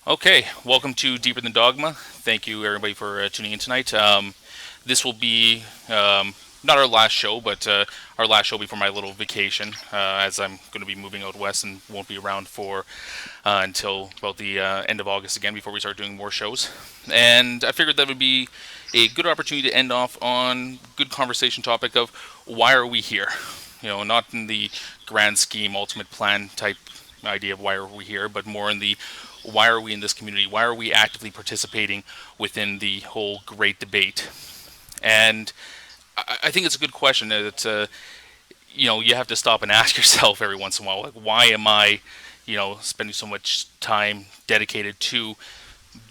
Okay, welcome to Deeper Than Dogma. Thank you, everybody, for tuning in tonight. This will be not our last show, but our last show before my little vacation, as I'm going to be moving out west and won't be around for until about the end of August again before we start doing more shows. And I figured that would be a good opportunity to end off on good conversation topic of why are we here? Not in the grand scheme, ultimate plan type idea of why are we here, but more in the why are we in this community? Why are we actively participating within the whole great debate? And I think it's a good question that you have to stop and ask yourself every once in a while, like, why am I, spending so much time dedicated to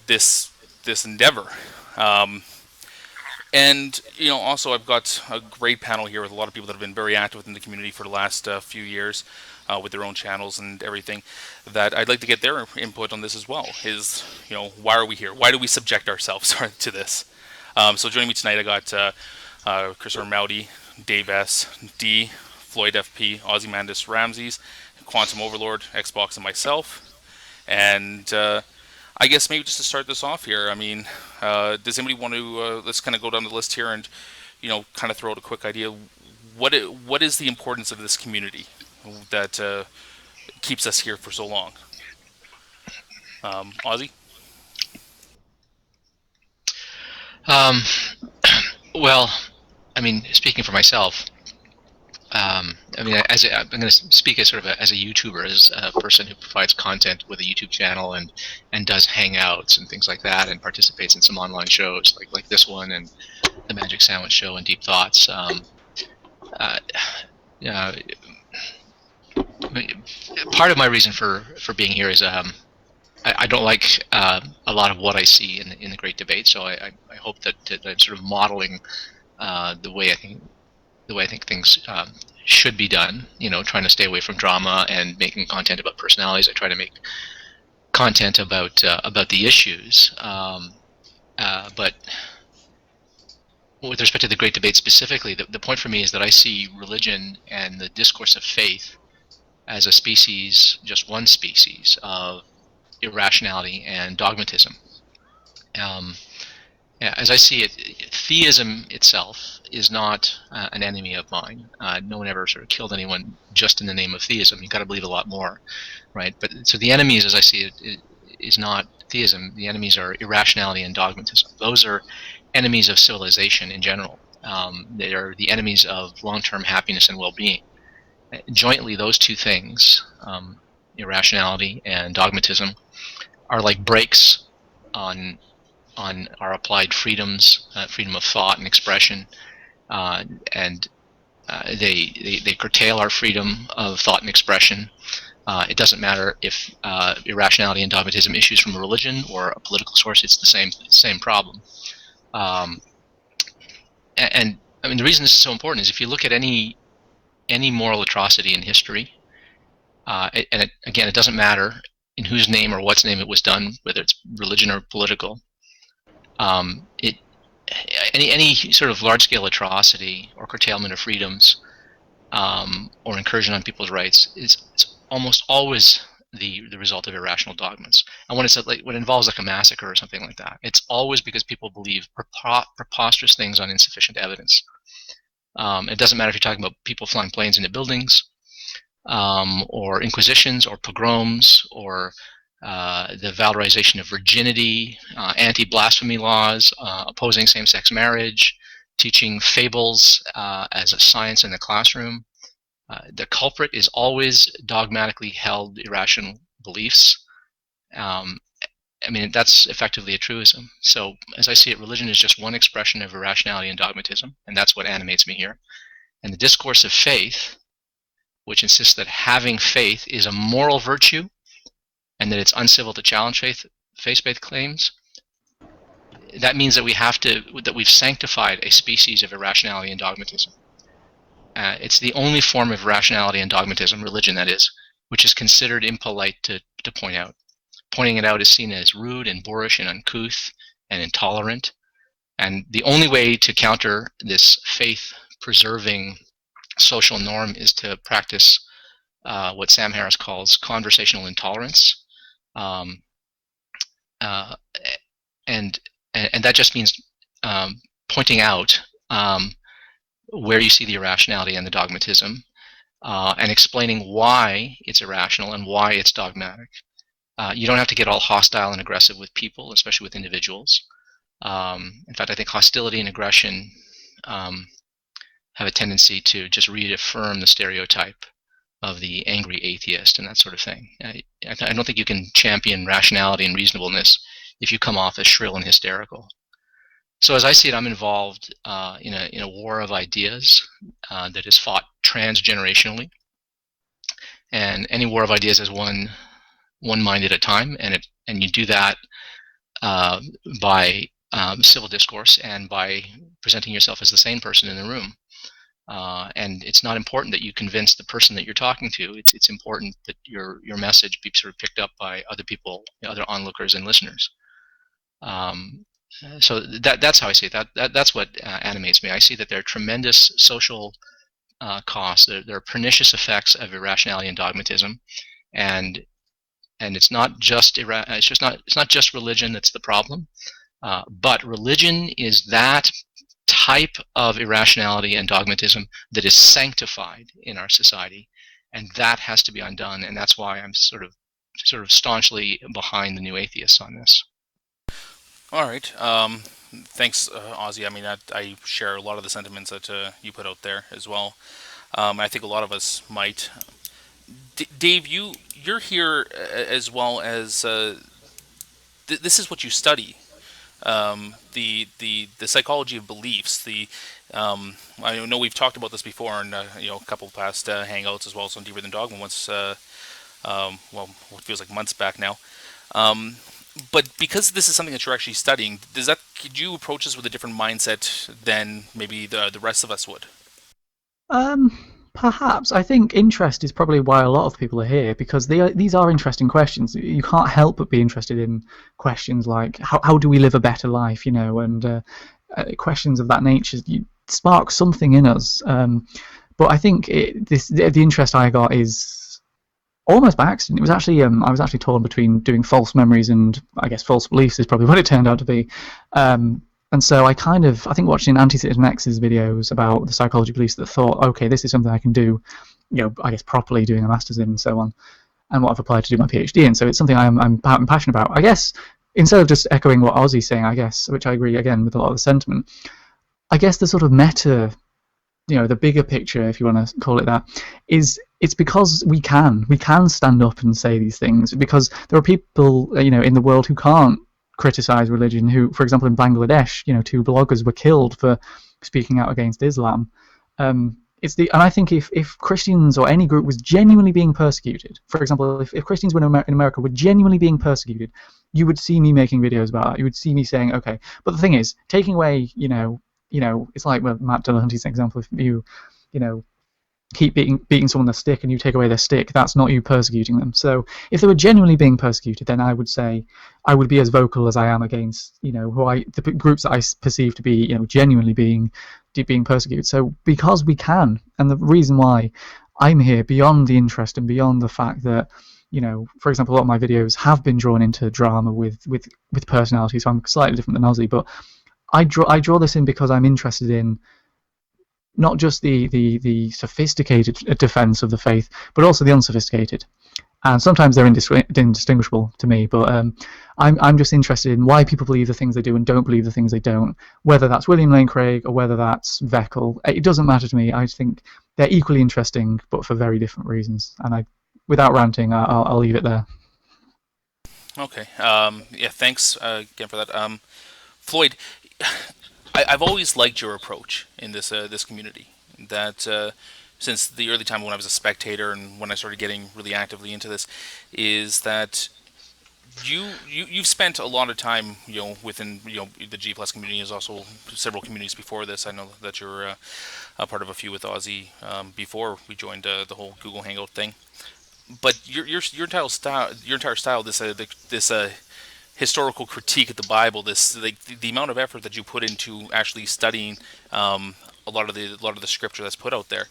this endeavor? Um, and also I've got a great panel here with a lot of people that have been very active within the community for the last few years, with their own channels and everything. That I'd like to get their input on this as well. Is why are we here? Why do we subject ourselves to this? So joining me tonight, I got Christopher Mowdy, Dave S, D, Floyd FP, Ozymandias Ramses, Quantum Overlord, Xbox, and myself. And I guess maybe just to start this off here, I mean, does anybody want to let's kind of go down the list here and kind of throw out a quick idea. What is the importance of this community that keeps us here for so long? Ozzy? Um, well, I mean, speaking for myself, I'm going to speak as sort of as a YouTuber, as a person who provides content with a YouTube channel and does hangouts and things like that, and participates in some online shows like this one and the Magic Sandwich Show and Deep Thoughts. Uh, uh, Part of my reason for being here is I don't like a lot of what I see in the Great Debate, so I hope that I'm sort of modeling the way I think things should be done. Trying to stay away from drama and making content about personalities. I try to make content about the issues. But with respect to the Great Debate specifically, the point for me is that I see religion and the discourse of faith as a species, just one species of irrationality and dogmatism. Um, Yeah, as I see it, theism itself is not an enemy of mine. No one ever sort of killed anyone just in the name of theism. You've got to believe a lot more, right? But so the enemies, as I see it, is not theism. The enemies are irrationality and dogmatism. Those are enemies of civilization in general. They are the enemies of long-term happiness and well-being. Jointly, those two things, irrationality and dogmatism, are like brakes on our applied freedoms, freedom of thought and expression, and they curtail our freedom of thought and expression. It doesn't matter if irrationality and dogmatism issues from a religion or a political source; it's the same problem. Um, and I mean, the reason this is so important is if you look at any moral atrocity in history, again, it doesn't matter in whose name or what's name it was done, whether it's religion or political. It any sort of large scale atrocity or curtailment of freedoms, or incursion on people's rights it's almost always the result of irrational dogmas. And when when it involves like a massacre or something like that, it's always because people believe preposterous things on insufficient evidence. It doesn't matter if you're talking about people flying planes into buildings, or inquisitions or pogroms, or the valorization of virginity, anti-blasphemy laws, opposing same-sex marriage, teaching fables as a science in the classroom. The culprit is always dogmatically held irrational beliefs. Um, I mean, that's effectively a truism. So as I see it, religion is just one expression of irrationality and dogmatism, and that's what animates me here. And the discourse of faith, which insists that having faith is a moral virtue and that it's uncivil to challenge faith-based claims, that means that we've sanctified a species of irrationality and dogmatism. It's the only form of irrationality and dogmatism, religion that is, which is considered impolite to point out. Pointing it out is seen as rude and boorish and uncouth and intolerant. And the only way to counter this faith-preserving social norm is to practice what Sam Harris calls conversational intolerance. Um, uh, and and that just means pointing out where you see the irrationality and the dogmatism, and explaining why it's irrational and why it's dogmatic. You don't have to get all hostile and aggressive with people, especially with individuals. In fact, I think hostility and aggression have a tendency to just reaffirm the stereotype of the angry atheist and that sort of thing. I don't think you can champion rationality and reasonableness if you come off as shrill and hysterical. So as I see it, I'm involved in a war of ideas that is fought transgenerationally, and any war of ideas is one mind at a time, and you do that by civil discourse and by presenting yourself as the sane person in the room. And it's not important that you convince the person that you're talking to. It's important that your message be sort of picked up by other people, other onlookers and listeners. So that's how I see it. That's what animates me. I see that there are tremendous social costs. There are pernicious effects of irrationality and dogmatism, and it's not just it's not just religion that's the problem, but religion is that type of irrationality and dogmatism that is sanctified in our society, and that has to be undone. And that's why I'm sort of staunchly behind the new atheists on this. All right. Thanks, Ozzy. I mean, I share a lot of the sentiments that you put out there as well. I think a lot of us might. Dave, you're here as well as this is what you study. The psychology of beliefs. I know we've talked about this before in a couple of past hangouts as well as on Deeper Than Dogma once. Well, what feels like months back now. But because this is something that you're actually studying, could you approach this with a different mindset than maybe the rest of us would? Perhaps. I think interest is probably why a lot of people are here, because these are interesting questions. You can't help but be interested in questions like how do we live a better life, and questions of that nature spark something in us. But I think the interest I got is almost by accident. It was actually I was actually torn between doing false memories and I guess false beliefs is probably what it turned out to be. And so I think watching Anti-Citizen X's videos about the psychology of beliefs that thought, okay, this is something I can do, I guess properly doing a master's in and so on, and what I've applied to do my PhD in. So it's something I'm passionate about. I guess instead of just echoing what Ozzy's saying, I guess, which I agree again with a lot of the sentiment, I guess the sort of meta, the bigger picture, if you want to call it that, is it's because we can stand up and say these things, because there are people, in the world who can't criticize religion, who, for example, in Bangladesh, 2 bloggers were killed for speaking out against Islam. And I think if Christians or any group was genuinely being persecuted, for example, if Christians in America were genuinely being persecuted, you would see me making videos about that. You would see me saying, okay. But the thing is, taking away, it's like Matt Dillahunty's example. If you keep beating someone with a stick and you take away their stick, that's not you persecuting them. So if they were genuinely being persecuted, then I would say I would be as vocal as I am against the groups that I perceive to be genuinely being persecuted. So because we can, and the reason why I'm here, beyond the interest and beyond the fact that for example, a lot of my videos have been drawn into drama with personality, so I'm slightly different than Ozzy, but I draw this in because I'm interested in not just the sophisticated defense of the faith, but also the unsophisticated. And sometimes they're indistinguishable to me, but I'm just interested in why people believe the things they do and don't believe the things they don't, whether that's William Lane Craig or whether that's Veckel. It doesn't matter to me. I think they're equally interesting, but for very different reasons. And without ranting, I'll leave it there. Okay. Yeah. Thanks again for that. Floyd, I've always liked your approach in this community. That since the early time when I was a spectator and when I started getting really actively into this, is that you've spent a lot of time within the G plus community. There's also several communities before this. I know that you're a part of a few with Aussie before we joined the whole Google Hangout thing. But your entire style, this historical critique of the Bible, this the amount of effort that you put into actually studying a lot of the scripture that's put out there,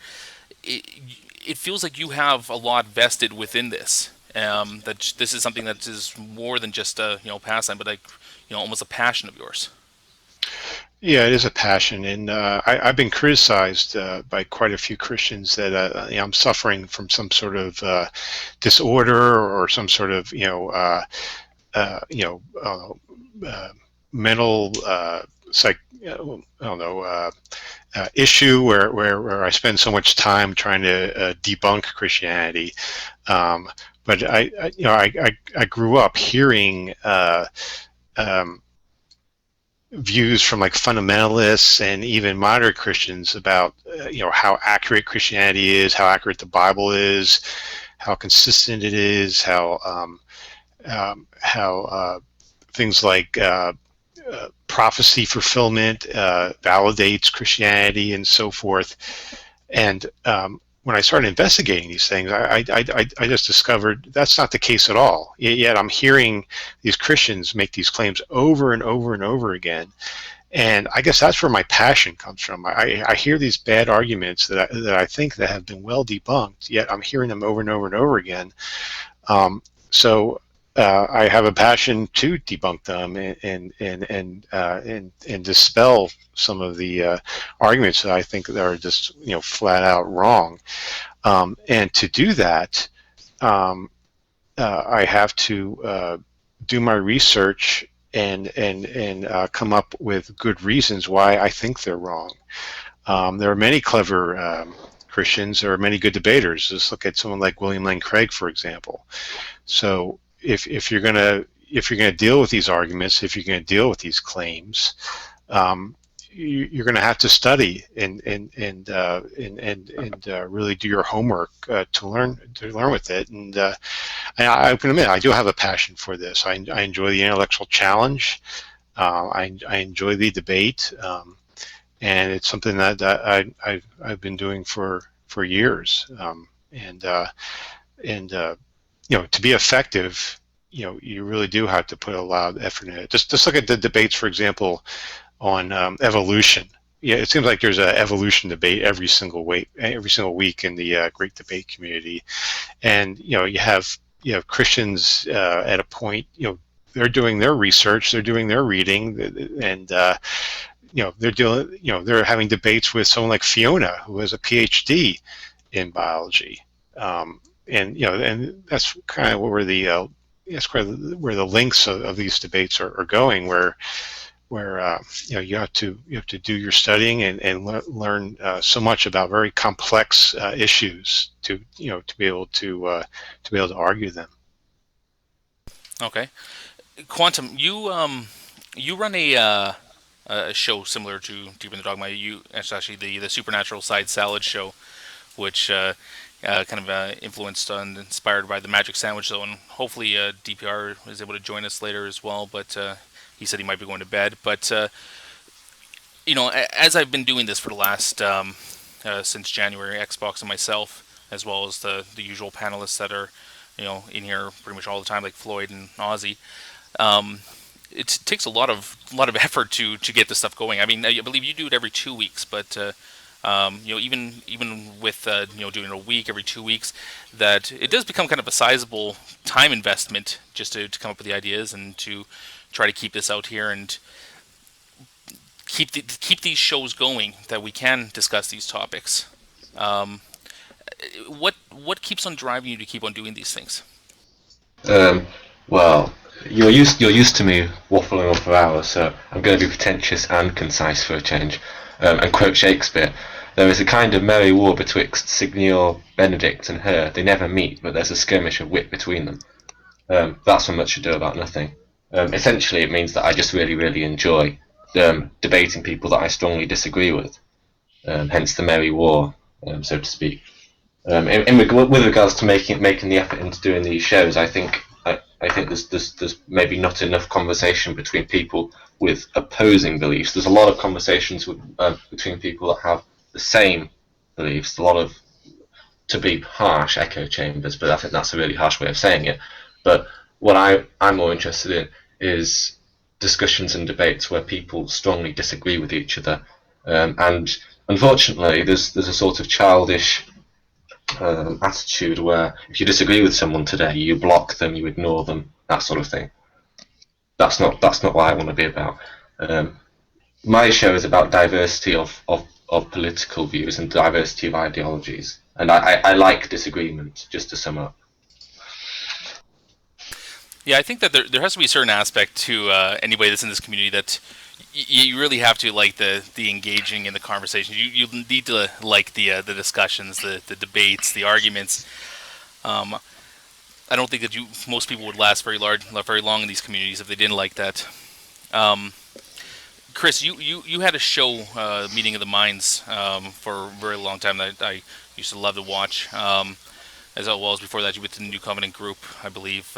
it feels like you have a lot vested within this. that this is something that is more than just a pastime, but like almost a passion of yours. Yeah, it is a passion, and I've been criticized by quite a few Christians that I'm suffering from some sort of disorder or some sort of mental I don't know issue where I spend so much time trying to debunk Christianity. But I grew up hearing views from like fundamentalists and even moderate Christians about how accurate Christianity is, how accurate the Bible is, how consistent it is, how things like prophecy fulfillment validates Christianity and so forth. And when I started investigating these things, I just discovered that's not the case at all. Yet I'm hearing these Christians make these claims over and over and over again. And I guess that's where my passion comes from. I hear these bad arguments that I think that have been well debunked, yet I'm hearing them over and over and over again. So I have a passion to debunk them and dispel some of the arguments that I think that are just flat out wrong. And to do that, I have to do my research and come up with good reasons why I think they're wrong. There are many clever Christians. There are many good debaters. Just look at someone like William Lane Craig, for example. So if you're gonna deal with these arguments, if you're gonna deal with these claims, you're gonna have to study and really do your homework to learn with it. And I can admit I do have a passion for this. I enjoy the intellectual challenge. I enjoy the debate, and it's something that I've been doing for years. To be effective, you really do have to put a lot of effort in it. Just look at the debates, for example, on evolution. Yeah, it seems like there's an evolution debate every single week in the Great Debate community, and you have Christians at a point, they're doing their research, they're doing their reading, and they're having debates with someone like Fiona, who has a PhD in biology. And that's kind of where the links of these debates are going, where you have to do your studying and learn so much about very complex issues to be able to argue them. Okay, Quantum, you run a show similar to Deeper in the Dogma. It's actually the Supernatural Side Salad show, which kind of influenced and inspired by the Magic Sandwich Show, and hopefully DPR is able to join us later as well. But he said he might be going to bed. But as I've been doing this for the last since January, Xbox and myself, as well as the usual panelists that are in here pretty much all the time, like Floyd and Ozzy. It takes a lot of effort to get this stuff going. I mean, I believe you do it every 2 weeks, but even with doing it a week every 2 weeks, that it does become kind of a sizable time investment just to come up with the ideas and to try to keep this out here and keep these shows going, that we can discuss these topics. What keeps on driving you to keep on doing these things? Well, you're used to me waffling on for hours, so I'm going to be pretentious and concise for a change, and quote Shakespeare. There is a kind of merry war betwixt Signor Benedict and her. They never meet, but there's a skirmish of wit between them. That's from Much Ado About Nothing. Essentially, it means that I just really, really enjoy debating people that I strongly disagree with. Hence the merry war, so to speak. With regards to making the effort into doing these shows, I think there's maybe not enough conversation between people with opposing beliefs. There's a lot of conversations between people that have the same beliefs. A lot of, to be harsh, echo chambers, but I think that's a really harsh way of saying it. But what I'm more interested in is discussions and debates where people strongly disagree with each other. And unfortunately, there's a sort of childish attitude where if you disagree with someone today, you block them, you ignore them, that sort of thing. That's not what I want to be about. My show is about diversity of political views and diversity of ideologies, and I like disagreement. Just to sum up. Yeah, I think that there has to be a certain aspect to anybody that's in this community that you really have to like the engaging in the conversation. You need to like the discussions, the debates, the arguments. I don't think that most people would last very long in these communities if they didn't like that. Chris, you had a show, Meeting of the Minds, for a very long time that I used to love to watch. As well as before that, you went to the New Covenant group, I believe.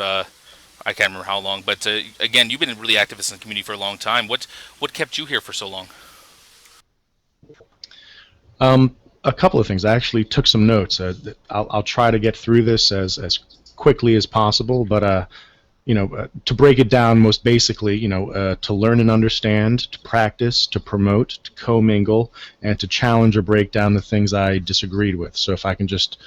I can't remember how long, but again, you've been really activist in the community for a long time. What kept you here for so long? A couple of things. I actually took some notes. I'll try to get through this as quickly as possible, but to break it down most basically, to learn and understand, to practice, to promote, to commingle, and to challenge or break down the things I disagreed with. So if I can just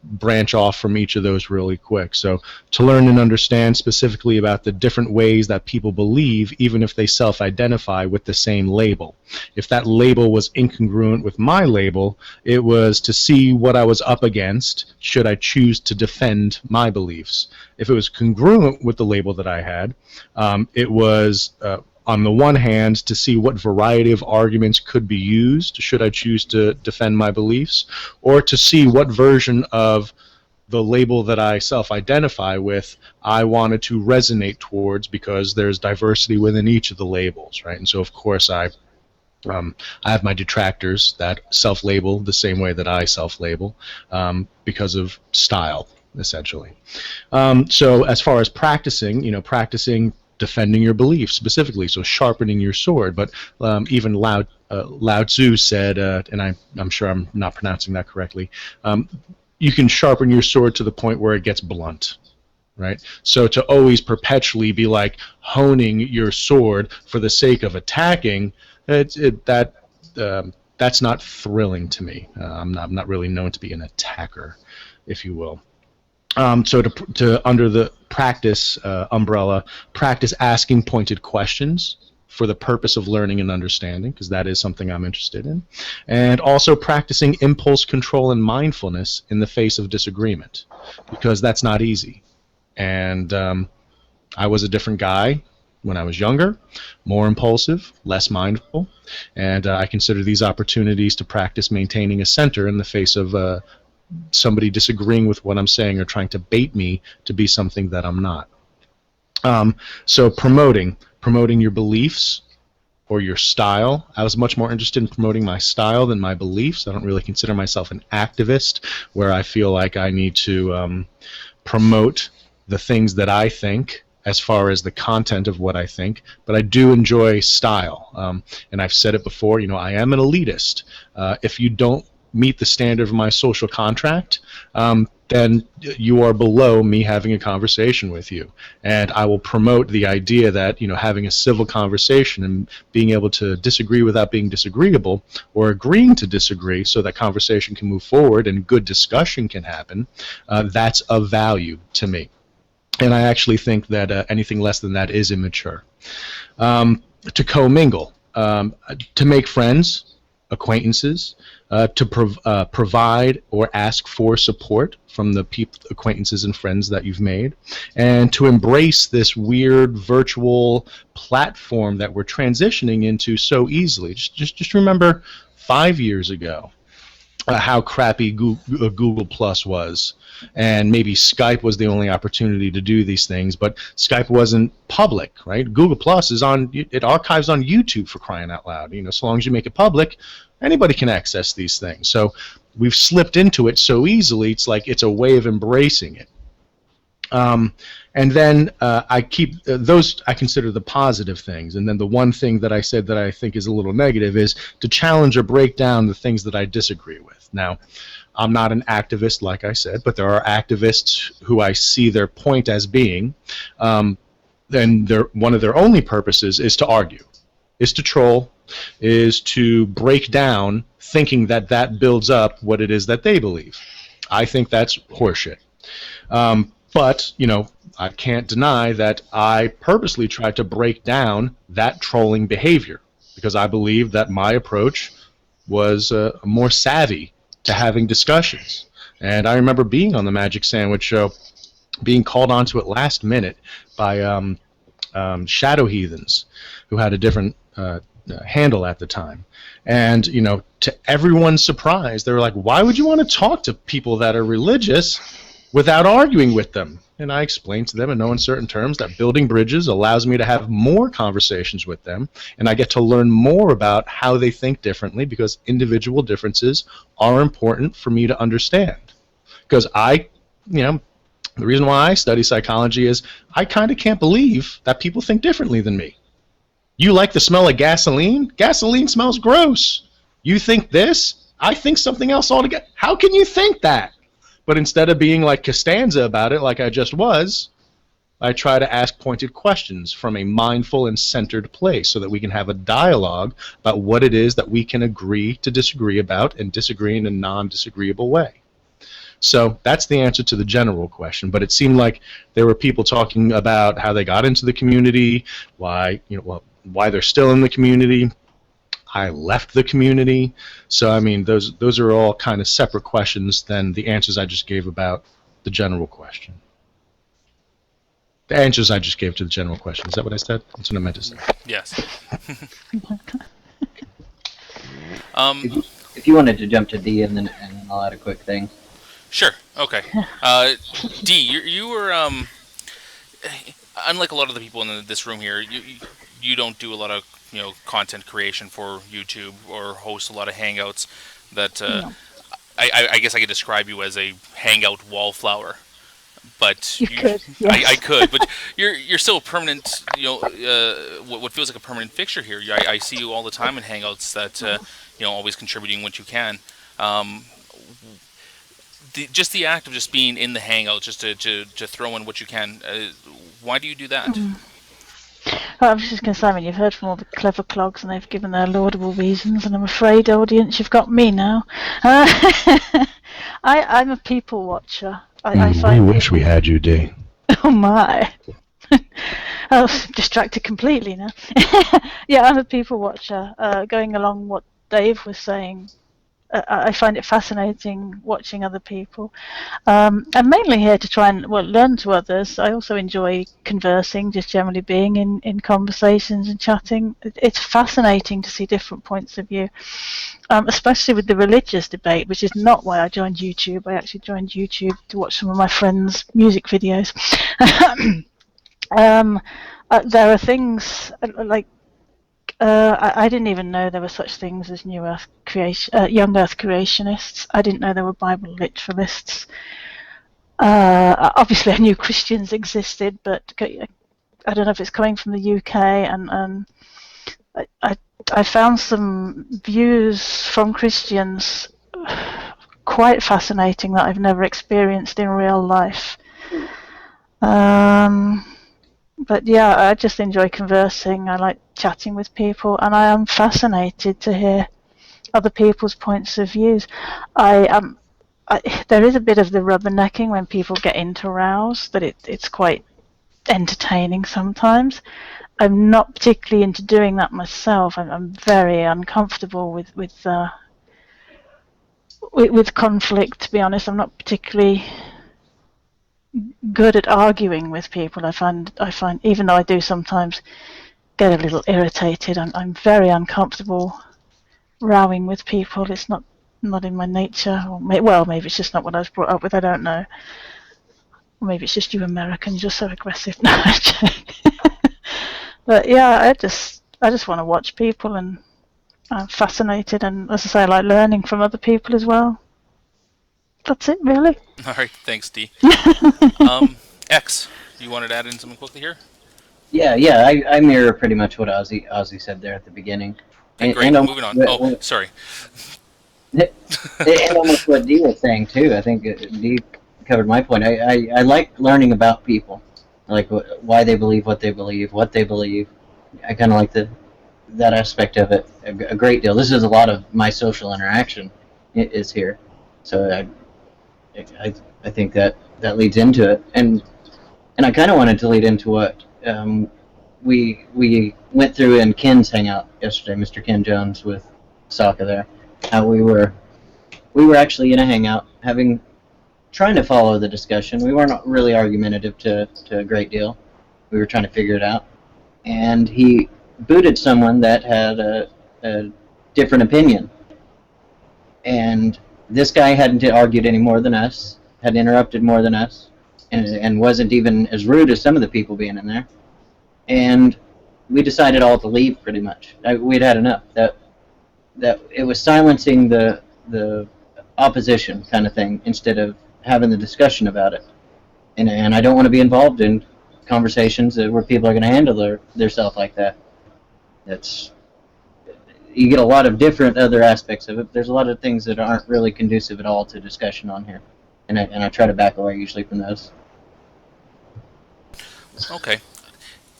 branch off from each of those really quick. So to learn and understand specifically about the different ways that people believe, even if they self-identify with the same label. If that label was incongruent with my label, it was to see what I was up against should I choose to defend my beliefs. If it was congruent with the label that I had, it was on the one hand, to see what variety of arguments could be used should I choose to defend my beliefs, or to see what version of the label that I self-identify with I wanted to resonate towards, because there's diversity within each of the labels, right? And so, of course, I have my detractors that self-label the same way that I self-label because of style, essentially. So as far as practicing, practicing defending your beliefs specifically, so sharpening your sword. But even Lao Tzu said, and I'm sure I'm not pronouncing that correctly, you can sharpen your sword to the point where it gets blunt, right? So to always perpetually be like honing your sword for the sake of attacking, that's not thrilling to me. I'm not really known to be an attacker, if you will. So to under the practice umbrella, practice asking pointed questions for the purpose of learning and understanding, because that is something I'm interested in, and also practicing impulse control and mindfulness in the face of disagreement, because that's not easy. And I was a different guy when I was younger, more impulsive, less mindful, and I consider these opportunities to practice maintaining a center in the face of somebody disagreeing with what I'm saying or trying to bait me to be something that I'm not. So promoting your beliefs or your style. I was much more interested in promoting my style than my beliefs. I don't really consider myself an activist where I feel like I need to promote the things that I think as far as the content of what I think, but I do enjoy style. And I've said it before, I am an elitist. If you don't meet the standard of my social contract, then you are below me having a conversation with you. And I will promote the idea that, having a civil conversation and being able to disagree without being disagreeable, or agreeing to disagree so that conversation can move forward and good discussion can happen, that's of value to me. And I actually think that anything less than that is immature. To commingle, to make friends, acquaintances, to provide or ask for support from the acquaintances and friends that you've made, and to embrace this weird virtual platform that we're transitioning into so easily. Just remember 5 years ago how crappy Google Plus was, and maybe Skype was the only opportunity to do these things, but Skype wasn't public, right? Google Plus it archives on YouTube, for crying out loud. So long as you make it public, anybody can access these things. So we've slipped into it so easily, it's like it's a way of embracing it. And then I keep those, I consider the positive things. And then the one thing that I said that I think is a little negative is to challenge or break down the things that I disagree with. Now, I'm not an activist, like I said, but there are activists who I see their point as being, and one of their only purposes is to argue, is to troll, is to break down, thinking that that builds up what it is that they believe. I think that's horseshit. But, I can't deny that I purposely tried to break down that trolling behavior because I believe that my approach was more savvy to having discussions. And I remember being on the Magic Sandwich Show, being called onto it last minute by Shadow Heathens, who had a different handle at the time. And, to everyone's surprise, they were like, why would you want to talk to people that are religious without arguing with them? And I explained to them in no uncertain terms that building bridges allows me to have more conversations with them, and I get to learn more about how they think differently because individual differences are important for me to understand. Because the reason why I study psychology is I kind of can't believe that people think differently than me. You like the smell of gasoline? Gasoline smells gross. You think this? I think something else altogether. How can you think that? But instead of being like Costanza about it, like I just was, I try to ask pointed questions from a mindful and centered place so that we can have a dialogue about what it is that we can agree to disagree about and disagree in a non-disagreeable way. So that's the answer to the general question. But it seemed like there were people talking about how they got into the community, why they're still in the community. I left the community. So, those are all kind of separate questions than the answers I just gave about the general question. The answers I just gave to the general question. Is that what I said? That's what I meant to say. Yes. If you wanted to jump to D and then I'll add a quick thing. Sure. Okay. D, you were unlike a lot of the people in this room here. You don't do a lot of content creation for YouTube or host a lot of hangouts. That No. I guess I could describe you as a hangout wallflower. But You could, yes. I could, but you're still a permanent. What feels like a permanent fixture here. I see you all the time in hangouts. That always contributing what you can. Just the act of just being in the hangout, just to throw in what you can. Why do you do that? Well, I was just going to say, you've heard from all the clever clogs and they've given their laudable reasons, and I'm afraid, audience, you've got me now. I'm a people watcher. I find we wish we had you, D. Oh my. I was distracted completely now. Yeah, I'm a people watcher. Going along what Dave was saying, I find it fascinating watching other people. I'm mainly here to try and learn to others. I also enjoy conversing, just generally being in conversations and chatting. It's fascinating to see different points of view, especially with the religious debate, which is not why I joined YouTube. I actually joined YouTube to watch some of my friends' music videos. There are things like I didn't even know there were such things as young Earth creationists. I didn't know there were Bible literalists. Obviously, I knew Christians existed, but I don't know if it's coming from the UK. And I found some views from Christians quite fascinating that I've never experienced in real life. But yeah, I just enjoy conversing. I like chatting with people, and I am fascinated to hear other people's points of views. There is a bit of the rubbernecking when people get into rows, that it's quite entertaining sometimes. I'm not particularly into doing that myself. I'm very uncomfortable with conflict, to be honest. I'm not particularly good at arguing with people. I find even though I do sometimes get a little irritated, I'm very uncomfortable rowing with people. It's not in my nature. Or maybe it's just not what I was brought up with. I don't know. Or maybe it's just you Americans. You're so aggressive. No, I'm joking. But yeah, I just want to watch people, and I'm fascinated. And as I say, I like learning from other people as well. That's it, really. All right, thanks, D. X, you wanted to add in something quickly here? Yeah, I mirror pretty much what Ozzy said there at the beginning. Great, moving on. Oh, sorry. And almost what Dee was saying too. I think Dee covered my point. I like learning about people. I like why they believe what they believe, I kind of like that aspect of it a great deal. This is a lot of my social interaction is here. So I think that leads into it, and I kind of wanted to lead into what we went through in Ken's hangout yesterday, Mr. Ken Jones with Sokka there. How we were actually in a hangout, trying to follow the discussion. We weren't really argumentative to a great deal. We were trying to figure it out, and he booted someone that had a different opinion. And this guy hadn't argued any more than us, had interrupted more than us, and wasn't even as rude as some of the people being in there. And we decided all to leave, pretty much. We'd had enough. That it was silencing the opposition kind of thing instead of having the discussion about it. And I don't want to be involved in conversations where people are going to handle their self like that. You get a lot of different other aspects of it. There's a lot of things that aren't really conducive at all to discussion on here, and I try to back away usually from those. Okay.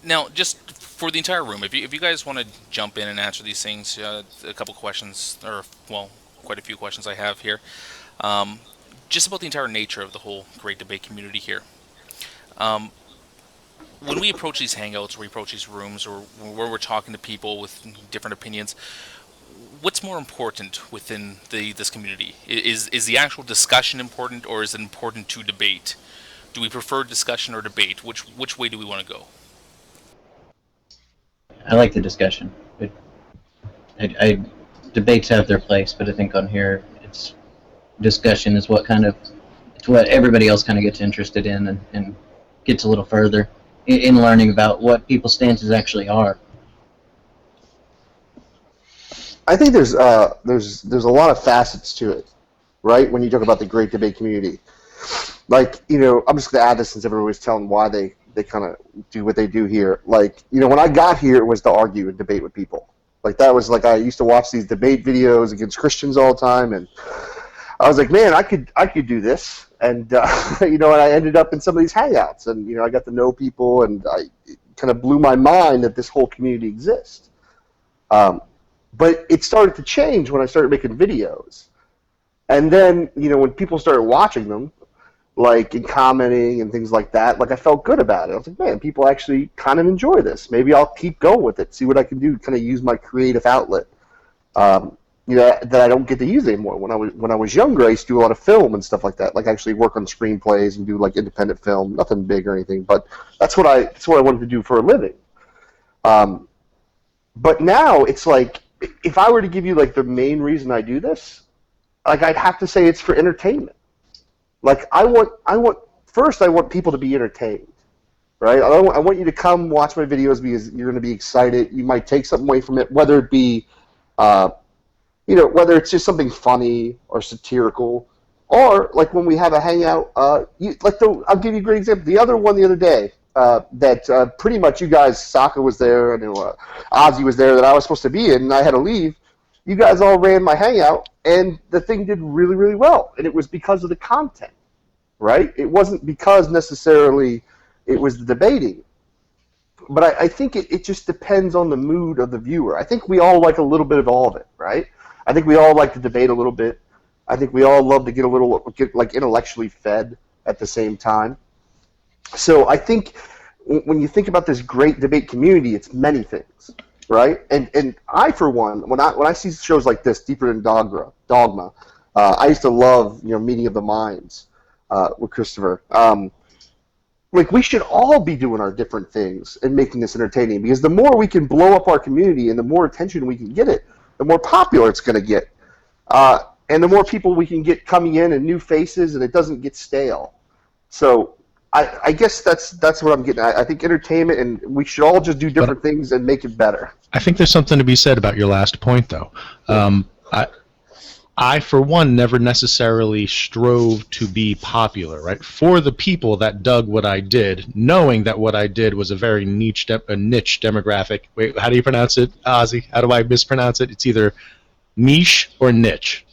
Now, just for the entire room, if you guys want to jump in and answer these things, a couple questions, or well, quite a few questions I have here, just about the entire nature of the whole great debate community here. When we approach these hangouts, or we approach these rooms, or where we're talking to people with different opinions, what's more important within this community? Is the actual discussion important, or is it important to debate? Do we prefer discussion or debate? Which way do we want to go? I like the discussion. Debates have their place, but I think on here, discussion is what everybody else kind of gets interested in and gets a little further in learning about what people's stances actually are. I think there's a lot of facets to it, right? When you talk about the great debate community, like, I'm just going to add this since everybody's telling why they kind of do what they do here. Like, when I got here, it was to argue and debate with people. Like, that was like, I used to watch these debate videos against Christians all the time, and I was like, man, I could do this. And, and I ended up in some of these hangouts, and, I got to know people, and it kind of blew my mind that this whole community exists. But it started to change when I started making videos. And then, when people started watching them, like, and commenting and things like that, like, I felt good about it. I was like, man, people actually kind of enjoy this. Maybe I'll keep going with it, see what I can do, kind of use my creative outlet. That I don't get to use anymore. When I was younger, I used to do a lot of film and stuff like that, like actually work on screenplays and do like independent film, nothing big or anything. But that's what I wanted to do for a living. But now it's like, if I were to give you like the main reason I do this, like, I'd have to say it's for entertainment. Like, I want people to be entertained, right? I want you to come watch my videos because you're going to be excited. You might take something away from it, whether it be whether it's just something funny or satirical, or like when we have a hangout, I'll give you a great example. The other day, that pretty much you guys, Sokka was there, I know Ozzy was there, that I was supposed to be in, and I had to leave. You guys all ran my hangout, and the thing did really, really well, and it was because of the content, right? It wasn't because necessarily it was the debating. But I think it just depends on the mood of the viewer. I think we all like a little bit of all of it, right? I think we all like to debate a little bit. I think we all love to get like intellectually fed at the same time. So I think when you think about this great debate community, it's many things, right? And I, for one, when I see shows like this, Deeper Than Dogma, I used to love Meeting of the Minds with Christopher. Like, we should all be doing our different things and making this entertaining, because the more we can blow up our community and the more attention we can get it, the more popular it's going to get. And the more people we can get coming in and new faces, and it doesn't get stale. So I guess that's what I'm getting at. I think entertainment, and we should all just do different things and make it better. I think there's something to be said about your last point, though. I, for one, never necessarily strove to be popular, right? For the people that dug what I did, knowing that what I did was a very niche demographic. Wait, how do you pronounce it, Ozzy? How do I mispronounce it? It's either niche or niche.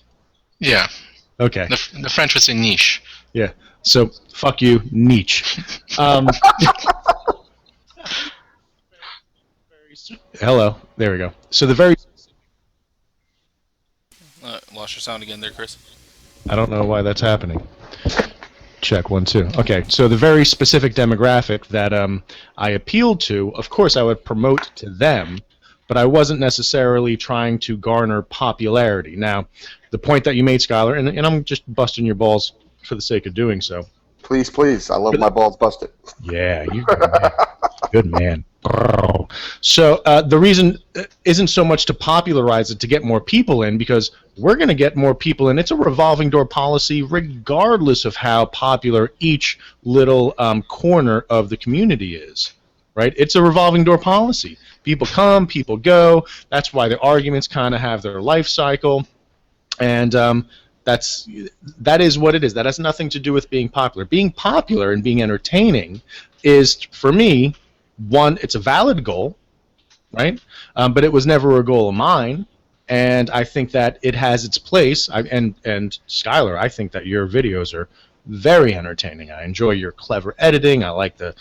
Yeah. Okay. The French would say niche. Yeah. So, fuck you, niche. Hello. There we go. So the very... Lost your sound again there, Chris. I don't know why that's happening. check 1 2. Okay, so the very specific demographic that I appealed to, of course, I would promote to them, but I wasn't necessarily trying to garner popularity. Now, the point that you made, Skylar, and I'm just busting your balls for the sake of doing so. Please, please. I love my balls busted. Yeah, you good man. Good man. So the reason isn't so much to popularize it, to get more people in, because we're going to get more people in. It's a revolving door policy regardless of how popular each little corner of the community is, right? It's a revolving door policy. People come, people go. That's why the arguments kind of have their life cycle. And that is what it is. That has nothing to do with being popular. Being popular and being entertaining is, for me, one, it's a valid goal, right? But it was never a goal of mine, and I think that it has its place. And Skylar, I think that your videos are very entertaining. I enjoy your clever editing. I like the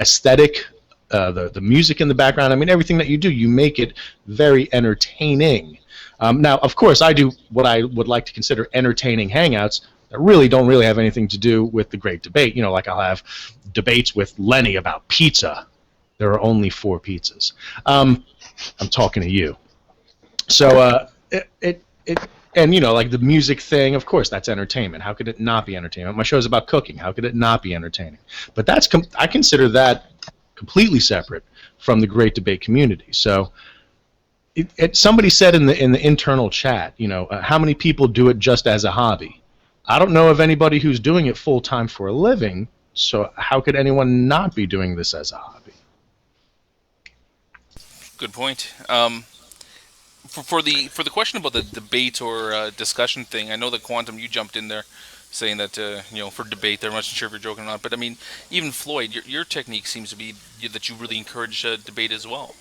aesthetic, the music in the background. I mean, everything that you do, you make it very entertaining. Now, of course, I do what I would like to consider entertaining hangouts that really don't have anything to do with the great debate. You know, like I'll have debates with Lenny about pizza. There are only 4 pizzas. I'm talking to you. So and you know, like the music thing, of course, that's entertainment. How could it not be entertainment? My show's about cooking. How could it not be entertaining? But I consider that completely separate from the great debate community. So. Somebody said in the internal chat, you know, how many people do it just as a hobby? I don't know of anybody who's doing it full time for a living. So how could anyone not be doing this as a hobby? Good point. For the question about the debate or discussion thing, I know that Quantum, you jumped in there saying that you know, for debate, they're not sure if you're joking or not. But I mean, even Floyd, your technique seems to be that you really encourage debate as well.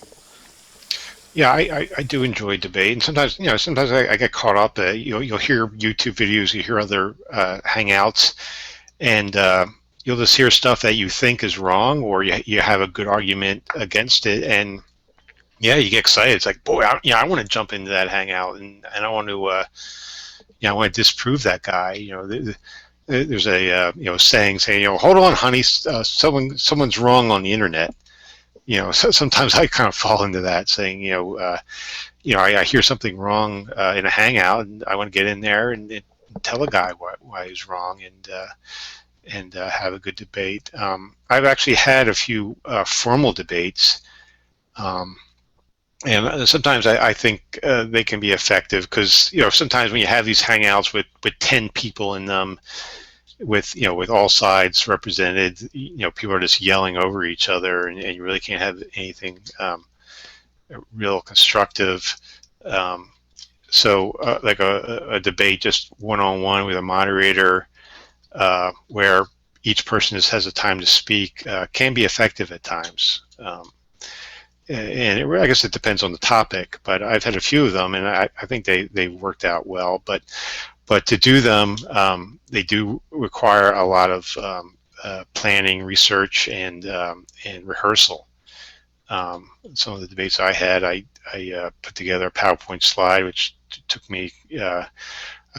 Yeah, I do enjoy debate, and sometimes I get caught up. You'll hear YouTube videos, you hear other hangouts, and you'll just hear stuff that you think is wrong, or you have a good argument against it, and yeah, you get excited. It's like, boy, I want to jump into that hangout, and I want to I want to disprove that guy. You know, there's a saying, hold on, honey, someone's wrong on the internet. You know, so sometimes I kind of fall into that, saying, I hear something wrong in a hangout, and I want to get in there and tell a guy why he's wrong, and have a good debate. I've actually had a few formal debates, and sometimes I think they can be effective because sometimes when you have these hangouts with 10 people in them, with all sides represented, people are just yelling over each other, and you really can't have anything real constructive. So like a debate just one-on-one with a moderator, where each person just has a time to speak, can be effective at times. And I guess it depends on the topic, but I've had a few of them, and I think they worked out well. But to do them, they do require a lot of planning, research, and rehearsal. Some of the debates I had, I put together a PowerPoint slide, which took me a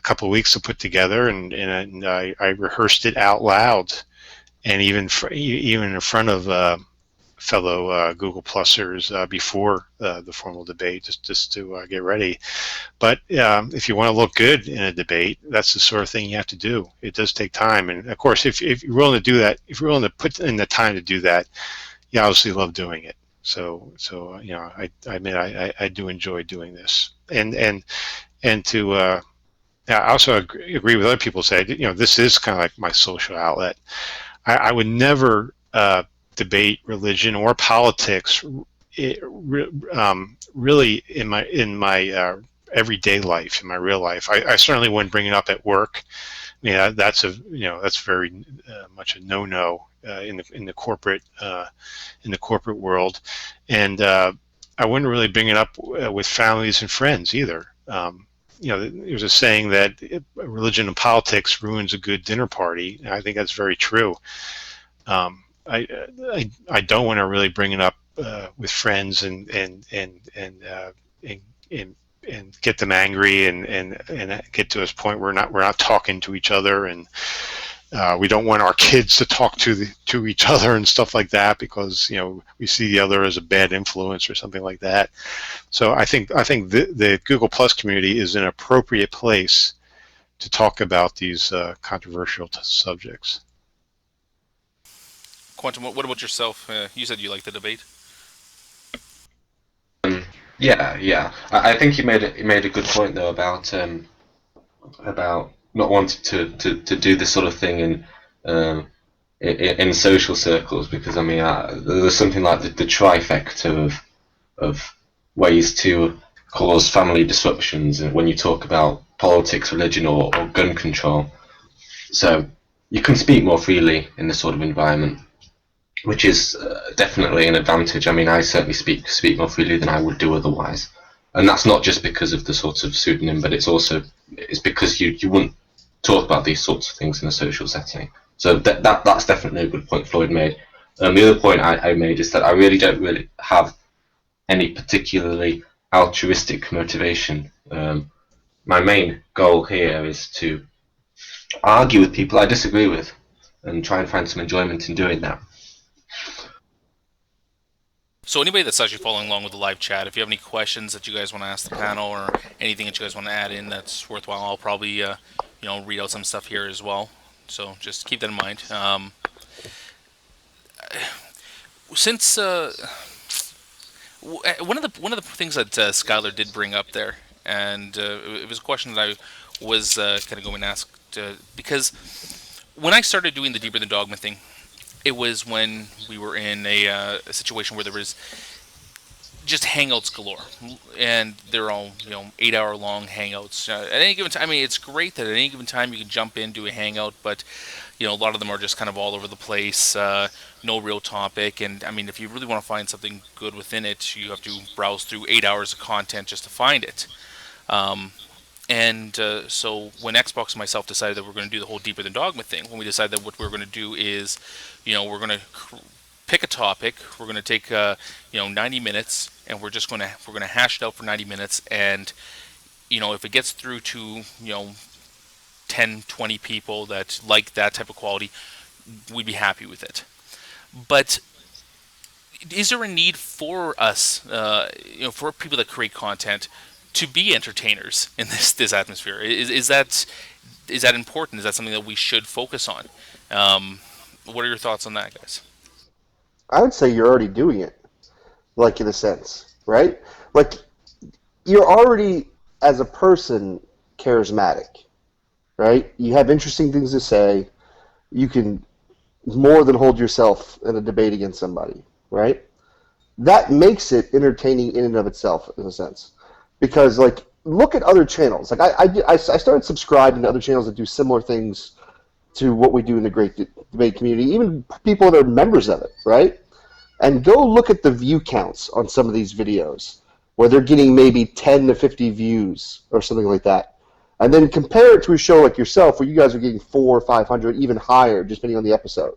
couple of weeks to put together, and I rehearsed it out loud, and even in front of fellow Google Plusers before the formal debate, just to get ready. But if you want to look good in a debate, that's the sort of thing you have to do. It does take time, and of course, if you're willing to do that, if you're willing to put in the time to do that, you obviously love doing it. So I admit I do enjoy doing this, and to I also agree with other people who say this is kind of like my social outlet. I would never debate religion or politics really in my everyday life, in my real life. I certainly wouldn't bring it up at work. I mean, that's very much a no-no in the corporate world, and I wouldn't really bring it up with families and friends either. There's a saying that religion and politics ruins a good dinner party, and I think that's very true. I don't want to really bring it up with friends and get them angry and get to this point where we're not talking to each other, and We don't want our kids to talk to each other and stuff like that because we see the other as a bad influence or something like that. So I think the Google Plus community is an appropriate place to talk about these controversial subjects. Quantum, what about yourself? You said you like the debate. Yeah. I think you made a good point though about not wanting to do this sort of thing in social circles, because I mean there's something like the trifecta of ways to cause family disruptions when you talk about politics, religion, or gun control. So you can speak more freely in this sort of environment, which is definitely an advantage. I mean, I certainly speak more freely than I would do otherwise, and that's not just because of the sort of pseudonym, but it's because you wouldn't talk about these sorts of things in a social setting. So that's definitely a good point Floyd made. The other point I made is that I really don't have any particularly altruistic motivation. My main goal here is to argue with people I disagree with and try and find some enjoyment in doing that. So anybody that's actually following along with the live chat, if you have any questions that you guys want to ask the panel or anything that you guys want to add in that's worthwhile, I'll probably read out some stuff here as well. So just keep that in mind. Since one of the things that Skylar did bring up there, and it was a question that I was kind of going to ask because when I started doing the Deeper Than Dogma thing, it was when we were in a situation where there was just hangouts galore, and they're all 8-hour-long hangouts. At any given time, I mean, it's great that at any given time you can jump in, do a hangout, but a lot of them are just kind of all over the place, no real topic. And I mean, if you really want to find something good within it, you have to browse through 8 hours of content just to find it. So when Xbox and myself decided that we're going to do the whole Deeper Than Dogma thing, when we decided that what we're going to do is, we're going to pick a topic, we're going to take 90 minutes, and we're going to hash it out for 90 minutes, and if it gets through to 10, 20 people that like that type of quality, we'd be happy with it. But is there a need for us, for people that create content, to be entertainers in this atmosphere? Is that important? Is that something that we should focus on? What are your thoughts on that, guys? I would say you're already doing it, like in a sense, right? Like you're already, as a person, charismatic, right? You have interesting things to say. You can more than hold yourself in a debate against somebody, right? That makes it entertaining in and of itself, in a sense. Because, like, look at other channels. Like, I started subscribing to other channels that do similar things to what we do in the Great Debate community, even people that are members of it, right? And go look at the view counts on some of these videos, where they're getting maybe 10 to 50 views or something like that. And then compare it to a show like yourself, where you guys are getting 400 or 500, even higher, just depending on the episode,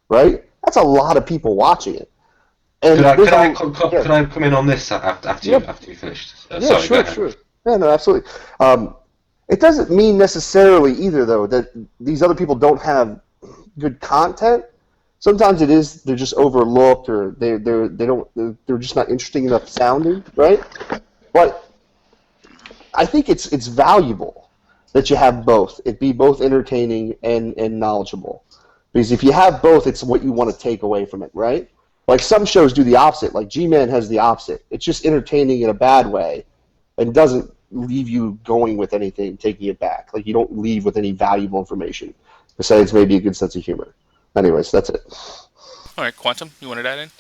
right? That's a lot of people watching it. And could I come in on this after you finished? Sure. Yeah, no, absolutely. It doesn't mean necessarily either, though, that these other people don't have good content. Sometimes they're just overlooked, or they're just not interesting enough sounding, right? But I think it's valuable that you have both. It be both entertaining and knowledgeable, because if you have both, it's what you want to take away from it, right? Like some shows do the opposite. Like G-Man has the opposite. It's just entertaining in a bad way, and doesn't leave you going with anything, taking it back. Like you don't leave with any valuable information, besides maybe a good sense of humor. Anyways, that's it. All right, Quantum, you wanted that in?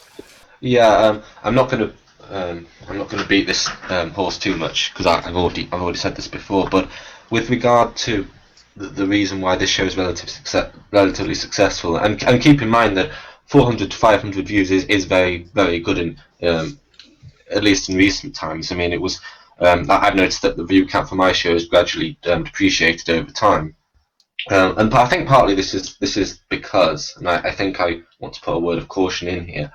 Yeah, I'm not going to beat this horse too much, because I've already said this before. But with regard to the reason why this show is relatively successful, and keep in mind that 400 to 500 views is very, very good in at least in recent times. I mean, it was I've noticed that the view count for my show has gradually depreciated over time, but I think partly this is because, and I think I want to put a word of caution in here.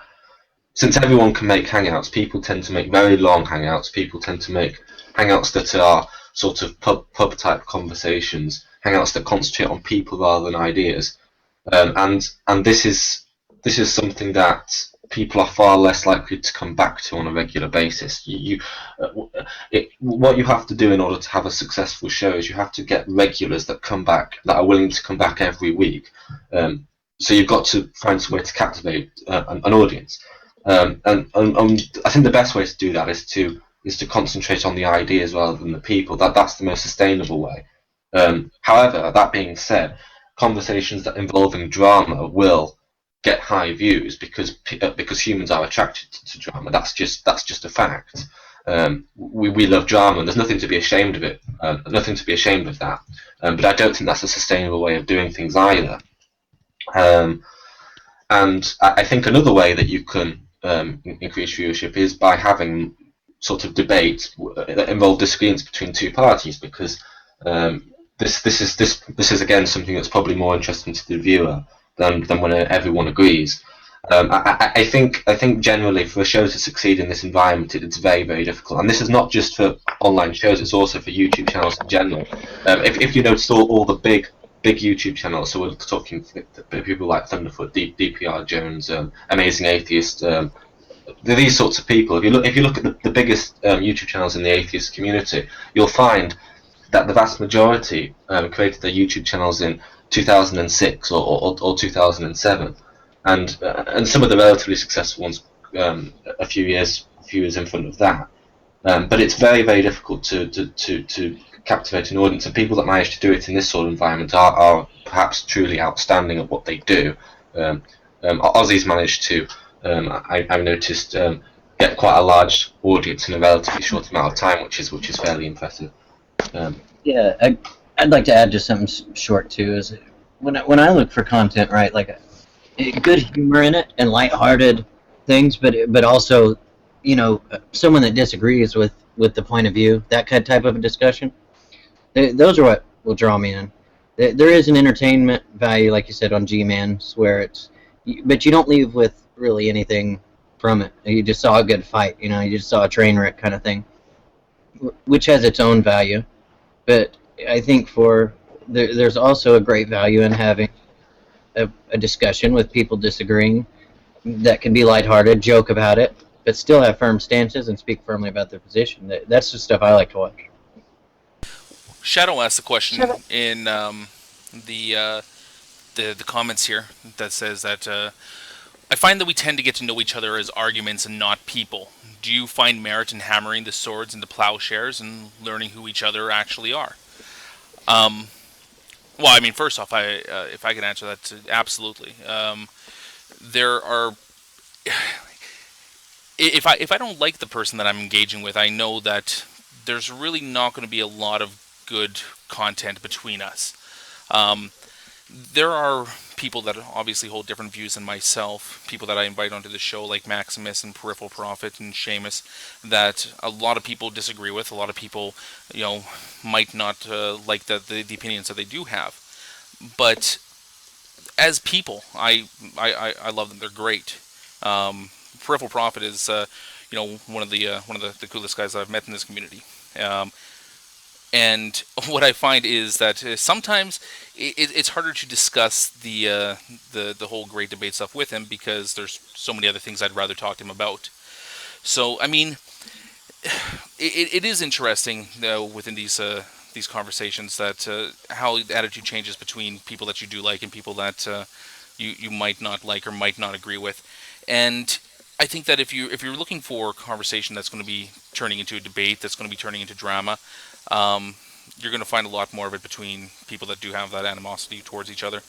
Since everyone can make hangouts, people tend to make very long hangouts. People tend to make hangouts that are sort of pub type conversations, hangouts that concentrate on people rather than ideas, and this is something that people are far less likely to come back to on a regular basis. What you have to do in order to have a successful show is you have to get regulars that come back, that are willing to come back every week. So you've got to find some way to captivate an audience, and I think the best way to do that is to concentrate on the ideas rather than the people. That's the most sustainable way. However, that being said, conversations that involving drama will get high views because humans are attracted to drama. That's just a fact. We love drama, and there's nothing to be ashamed of it. Nothing to be ashamed of that. But I don't think that's a sustainable way of doing things either. And I think another way that you can increase viewership is by having sort of debates that involve disagreements between two parties, because this is again something that's probably more interesting to the viewer than when everyone agrees. I think generally for a show to succeed in this environment, it's very, very difficult. And this is not just for online shows; it's also for YouTube channels in general. If you notice all the big YouTube channels, so we're talking people like Thunderfoot, DPR Jones, Amazing Atheist, these sorts of people. If you look at the biggest YouTube channels in the atheist community, you'll find that the vast majority created their YouTube channels in 2006 or 2007, and some of the relatively successful ones a few years in front of that. But it's very, very difficult to captivate an audience, and people that manage to do it in this sort of environment are perhaps truly outstanding at what they do. Aussies managed to, I've noticed, get quite a large audience in a relatively short amount of time, which is fairly impressive. Yeah, I'd like to add just something short too. Is when I look for content, right, like good humor in it and lighthearted things, but also, someone that disagrees with the point of view, that kind of type of a discussion. Those are what will draw me in. There is an entertainment value, like you said, on G-Man's, where but you don't leave with really anything from it. You just saw a good fight, you just saw a train wreck kind of thing, which has its own value. But I think there's also a great value in having a discussion with people disagreeing that can be lighthearted, joke about it, but still have firm stances and speak firmly about their position. That's the stuff I like to watch. Shadow asked the question in the comments here that says that I find that we tend to get to know each other as arguments and not people. Do you find merit in hammering the swords into plowshares and learning who each other actually are? Well, I mean, first off, if I can answer that, absolutely. There are. If I don't like the person that I'm engaging with, I know that there's really not going to be a lot of good content between us. There are people that obviously hold different views than myself, people that I invite onto the show like Maximus and Peripheral Prophet and Seamus, that a lot of people disagree with. A lot of people, might not like the opinions that they do have. But as people, I love them. They're great. Peripheral Prophet is one of the coolest guys I've met in this community. And what I find is that sometimes it's harder to discuss the whole great debate stuff with him because there's so many other things I'd rather talk to him about. So I mean, it is interesting within these conversations that how the attitude changes between people that you do like and people that you might not like or might not agree with. And I think that if you're looking for a conversation that's going to be turning into a debate, that's going to be turning into drama, you're going to find a lot more of it between people that do have that animosity towards each other.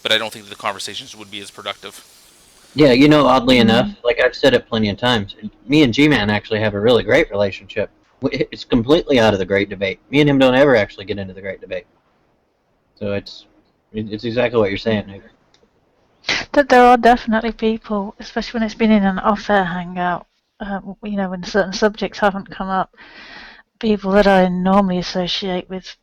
But I don't think that the conversations would be as productive. Yeah, oddly enough, like I've said it plenty of times, me and G-Man actually have a really great relationship. It's completely out of the great debate. Me and him don't ever actually get into the great debate. So it's exactly what you're saying, Nick. That there are definitely people, especially when it's been in an off-air hangout, when certain subjects haven't come up, people that I normally associate with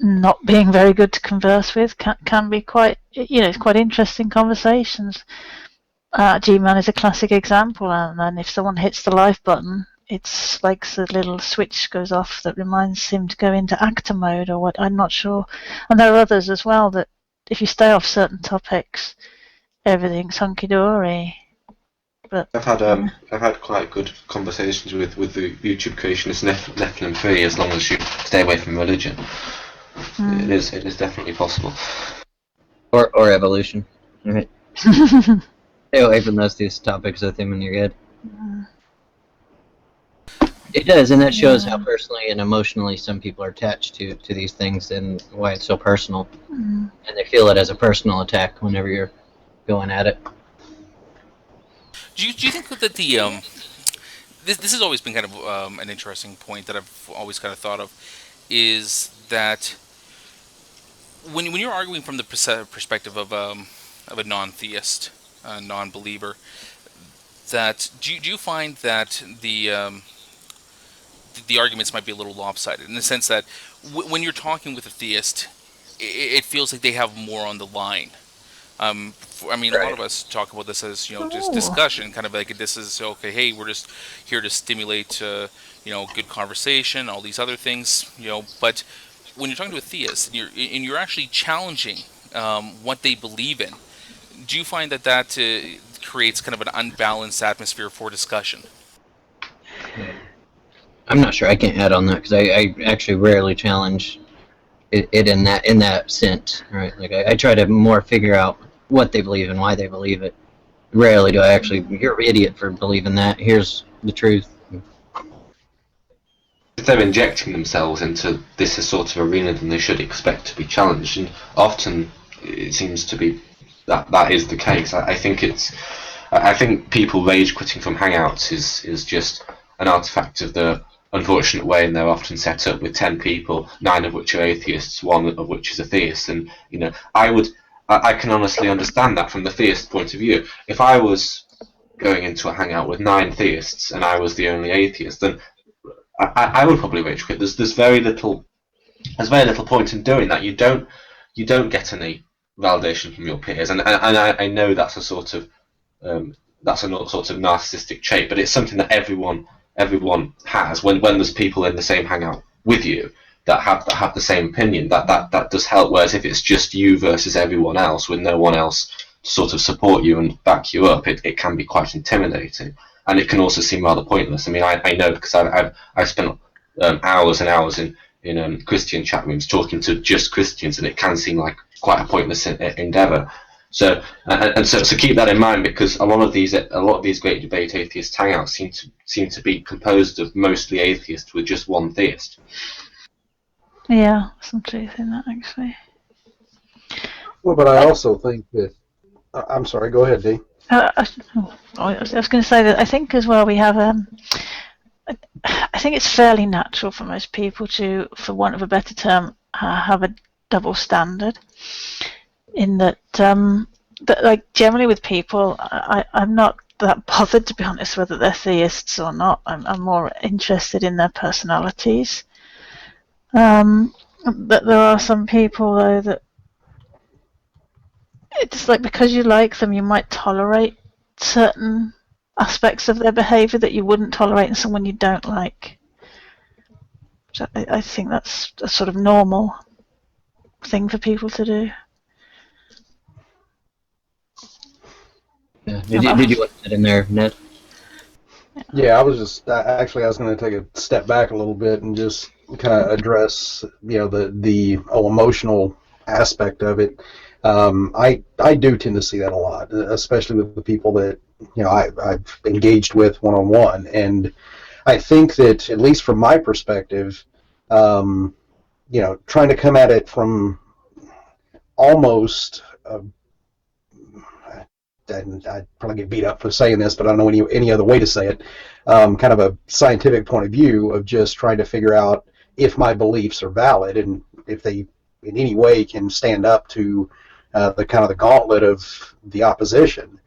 not being very good to converse with can be quite, it's quite interesting conversations. G-Man is a classic example, and then if someone hits the live button it's like the little switch goes off that reminds him to go into actor mode or what. I'm not sure. And there are others as well that if you stay off certain topics, everything's hunky dory. But I've had quite good conversations with the YouTube creationist Nephilim Free, as long as you stay away from religion. It is definitely possible. Or evolution. Right. Stay away from those two topics with him and you're good. It does, and that shows how personally and emotionally some people are attached to these things and why it's so personal. And they feel it as a personal attack whenever you're going at it. Do you think that the this has always been kind of an interesting point that I've always kind of thought of, is that when you're arguing from the perspective of a non-theist, a non-believer, that do you find that the arguments might be a little lopsided in the sense that when you're talking with a theist, it feels like they have more on the line. I mean, a lot of us talk about this as, just discussion, kind of like this is, okay, hey, we're just here to stimulate, good conversation, all these other things, but when you're talking to a theist and you're actually challenging what they believe in, do you find that creates kind of an unbalanced atmosphere for discussion? I'm not sure. I can't add on that because I actually rarely challenge it in that sense, right? Like I try to more figure out what they believe and why they believe it. Rarely do I actually, you're an idiot for believing that. Here's the truth. If they're injecting themselves into this sort of arena, then they should expect to be challenged, and often it seems to be that is the case. I think people rage quitting from Hangouts is just an artifact of the unfortunate way, and they're often set up with 10 people, 9 of which are atheists, 1 of which is a theist. And I can honestly understand that from the theist point of view. If I was going into a Hangout with 9 theists and I was the only atheist, then I would probably rage quit. There's very little point in doing that. You don't get any validation from your peers, and I know that's a sort of narcissistic trait, but it's something that everyone has when there's people in the same Hangout with you that have the same opinion. That does help. Whereas if it's just you versus everyone else with no one else to sort of support you and back you up, it can be quite intimidating, and it can also seem rather pointless. I mean, I know because I've spent hours and hours in Christian chat rooms talking to just Christians, and it can seem like quite a pointless endeavour. So keep that in mind, because a lot of these great debate atheist hangouts seem to be composed of mostly atheists with just one theist. Yeah, some truth in that actually. Well, but I also think that I'm sorry. Go ahead, Dee. I was going to say that I think as well we have I think it's fairly natural for most people to, for want of a better term, have a double standard. In that, like generally with people, I'm not that bothered, to be honest, whether they're theists or not. I'm more interested in their personalities. But there are some people though that it's like because you like them, you might tolerate certain aspects of their behaviour that you wouldn't tolerate in someone you don't like. So I think that's a sort of normal thing for people to do. Yeah. Did you want that in there, Ned? Yeah, I was going to take a step back a little bit and just kind of address, the emotional aspect of it. I do tend to see that a lot, especially with the people that I've engaged with one-on-one, and I think that at least from my perspective, trying to come at it from almost. And I'd probably get beat up for saying this, but I don't know any other way to say it, kind of a scientific point of view of just trying to figure out if my beliefs are valid and if they in any way can stand up to the gauntlet of the opposition.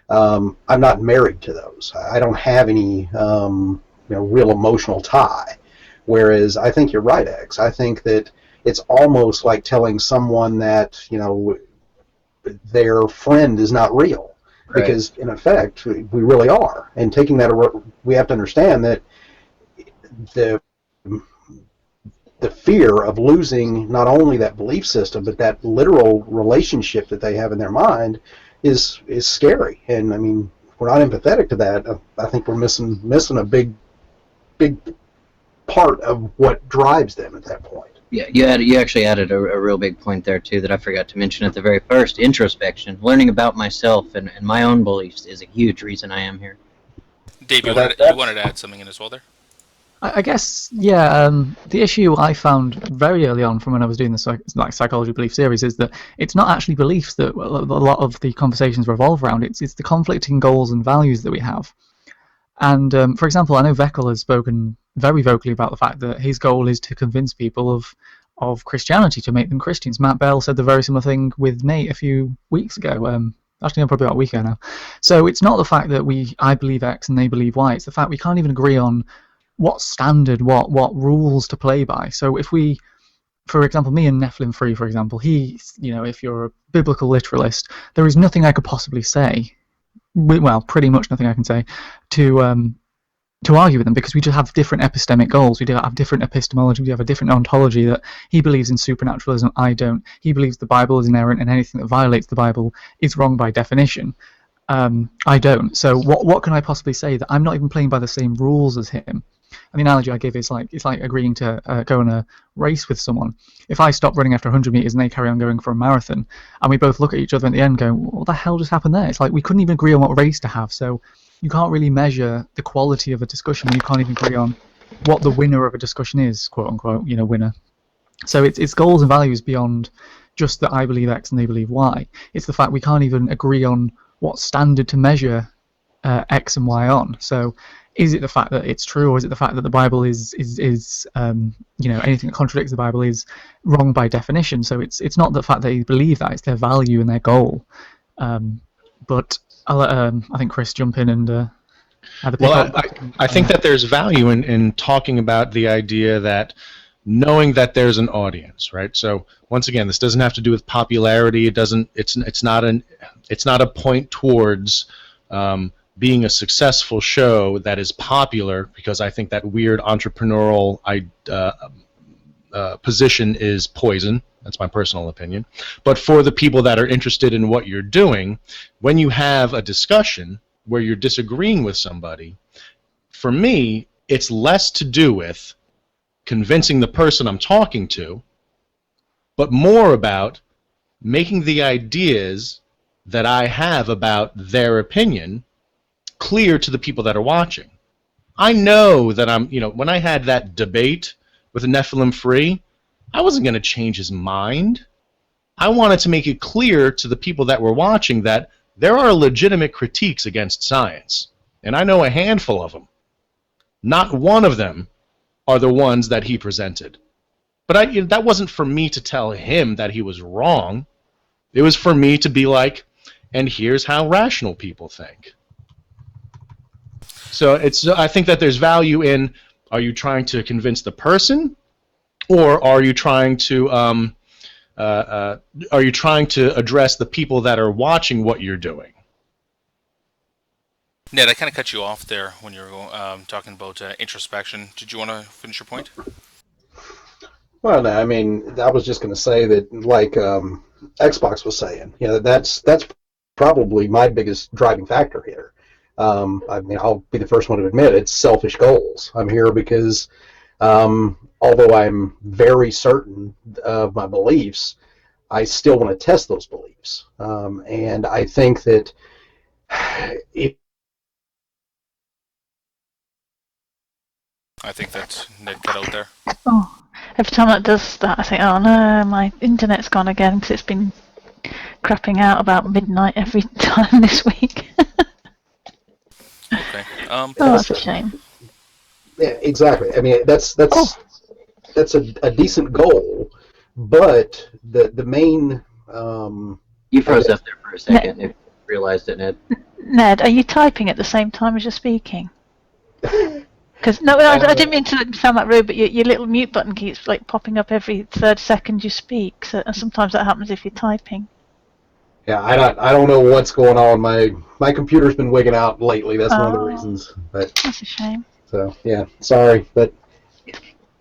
I'm not married to those. I don't have any real emotional tie, whereas I think you're right, X. I think that it's almost like telling someone that their friend is not real. Because in effect, we really are, and taking that, we have to understand that the fear of losing not only that belief system but that literal relationship that they have in their mind is scary. And I mean, if we're not empathetic to that, I think we're missing a big part of what drives them at that point. Yeah, you actually added a real big point there too that I forgot to mention at the very first. Introspection, learning about myself and my own beliefs is a huge reason I am here. Dave, you wanted to add something in as well there? I guess, yeah. The issue I found very early on from when I was doing the psychology belief series is that it's not actually beliefs that a lot of the conversations revolve around. It's the conflicting goals and values that we have. And for example, I know Veckel has spoken very vocally about the fact that his goal is to convince people of Christianity, to make them Christians. Matt Bell said the very similar thing with Nate a few weeks ago. Actually, probably about a week ago now. So it's not the fact that I believe X and they believe Y. It's the fact we can't even agree on what standard, what rules to play by. So if we, for example, me and Nephilim Free, for example, if you're a biblical literalist, there is nothing I could possibly say, well, pretty much nothing I can say, to argue with them, because we just have different epistemic goals. We do have different epistemology. We have a different ontology. That he believes in supernaturalism, I don't. He believes the Bible is inerrant, and anything that violates the Bible is wrong by definition. I don't. So what can I possibly say that I'm not even playing by the same rules as him? And the analogy I give is it's like agreeing to go on a race with someone. If I stop running after 100 meters and they carry on going for a marathon, and we both look at each other at the end going, what the hell just happened there? It's like we couldn't even agree on what race to have. So you can't really measure the quality of a discussion when you can't even agree on what the winner of a discussion is, quote unquote, winner. So it's goals and values beyond just that I believe X and they believe Y. It's the fact we can't even agree on what standard to measure X and Y on. So is it the fact that it's true, or is it the fact that the Bible is anything that contradicts the Bible is wrong by definition? So it's not the fact that they believe that, it's their value and their goal. But I'll let I think Chris jump in and add a pick up. I think that there's value in talking about the idea that knowing that there's an audience, right? So once again, this doesn't have to do with popularity. It's not a point towards being a successful show that is popular, because I think that weird entrepreneurial position is poison. That's my personal opinion. But for the people that are interested in what you're doing, when you have a discussion where you're disagreeing with somebody, for me, it's less to do with convincing the person I'm talking to, but more about making the ideas that I have about their opinion clear to the people that are watching. I know that when I had that debate with Nephilim Free, I wasn't going to change his mind. I wanted to make it clear to the people that were watching that there are legitimate critiques against science, and I know a handful of them. Not one of them are the ones that he presented. But that wasn't for me to tell him that he was wrong. It was for me to be like, and here's how rational people think. So I think that there's value in, are you trying to convince the person, or are you trying to address the people that are watching what you're doing? Ned, I kind of cut you off there when you were talking about introspection. Did you want to finish your point? Well, no, I mean, I was just going to say that, like Xbox was saying, that's probably my biggest driving factor here. I mean, I'll be the first one to admit it's selfish goals. I'm here because, although I'm very certain of my beliefs, I still want to test those beliefs. And I think that I think that Ned cut out there. Oh, every time that does that, I think, oh no, my internet's gone again, because it's been crapping out about midnight every time this week. Okay. That's a shame. Yeah, exactly. I mean, that's a decent goal, but the main. You froze up there for a second. If you realized it, Ned. Ned, are you typing at the same time as you're speaking? Because I didn't mean to sound like rude, but your little mute button keeps popping up every third second you speak. So sometimes that happens if you're typing. Yeah, I don't know what's going on. My computer's been wigging out lately. That's one of the reasons. But that's a shame. So yeah, sorry, but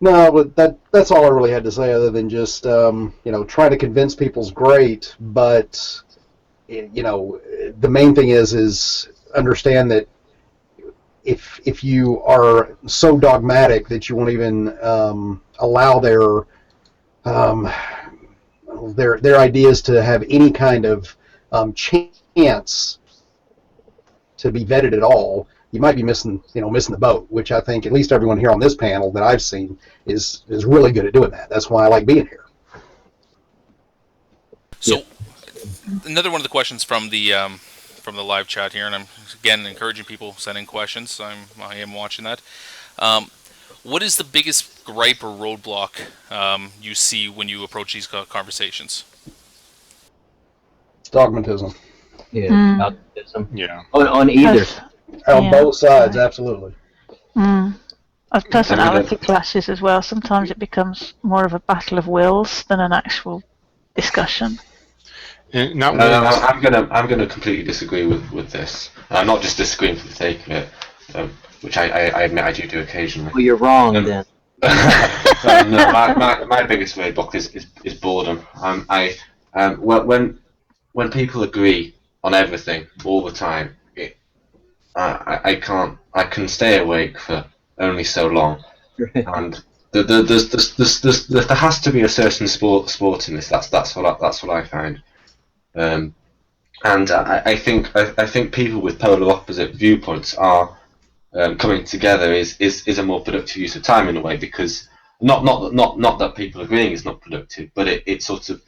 no, but that's all I really had to say, other than just trying to convince people's great, but the main thing is understand that if you are so dogmatic that you won't even allow their ideas to have any kind of chance to be vetted at all, you might be missing the boat. Which I think at least everyone here on this panel that I've seen is really good at doing that. That's why I like being here. So, another one of the questions from the live chat here, and I'm again encouraging people sending questions. I am watching that. What is the biggest gripe or roadblock you see when you approach these conversations? Dogmatism. Yeah, dogmatism. Yeah. On either. On both sides, absolutely. Of personality clashes as well. Sometimes it becomes more of a battle of wills than an actual discussion. I'm gonna completely disagree with this. Not just disagreeing for the sake of it, which I admit I do occasionally. Well, you're wrong then. No, my biggest roadblock is boredom. When people agree on everything all the time, I can stay awake for only so long, and there has to be a certain sport in this. That's what I find. And I think people with polar opposite viewpoints are coming together is a more productive use of time in a way, because not that people agreeing is not productive, but it sort of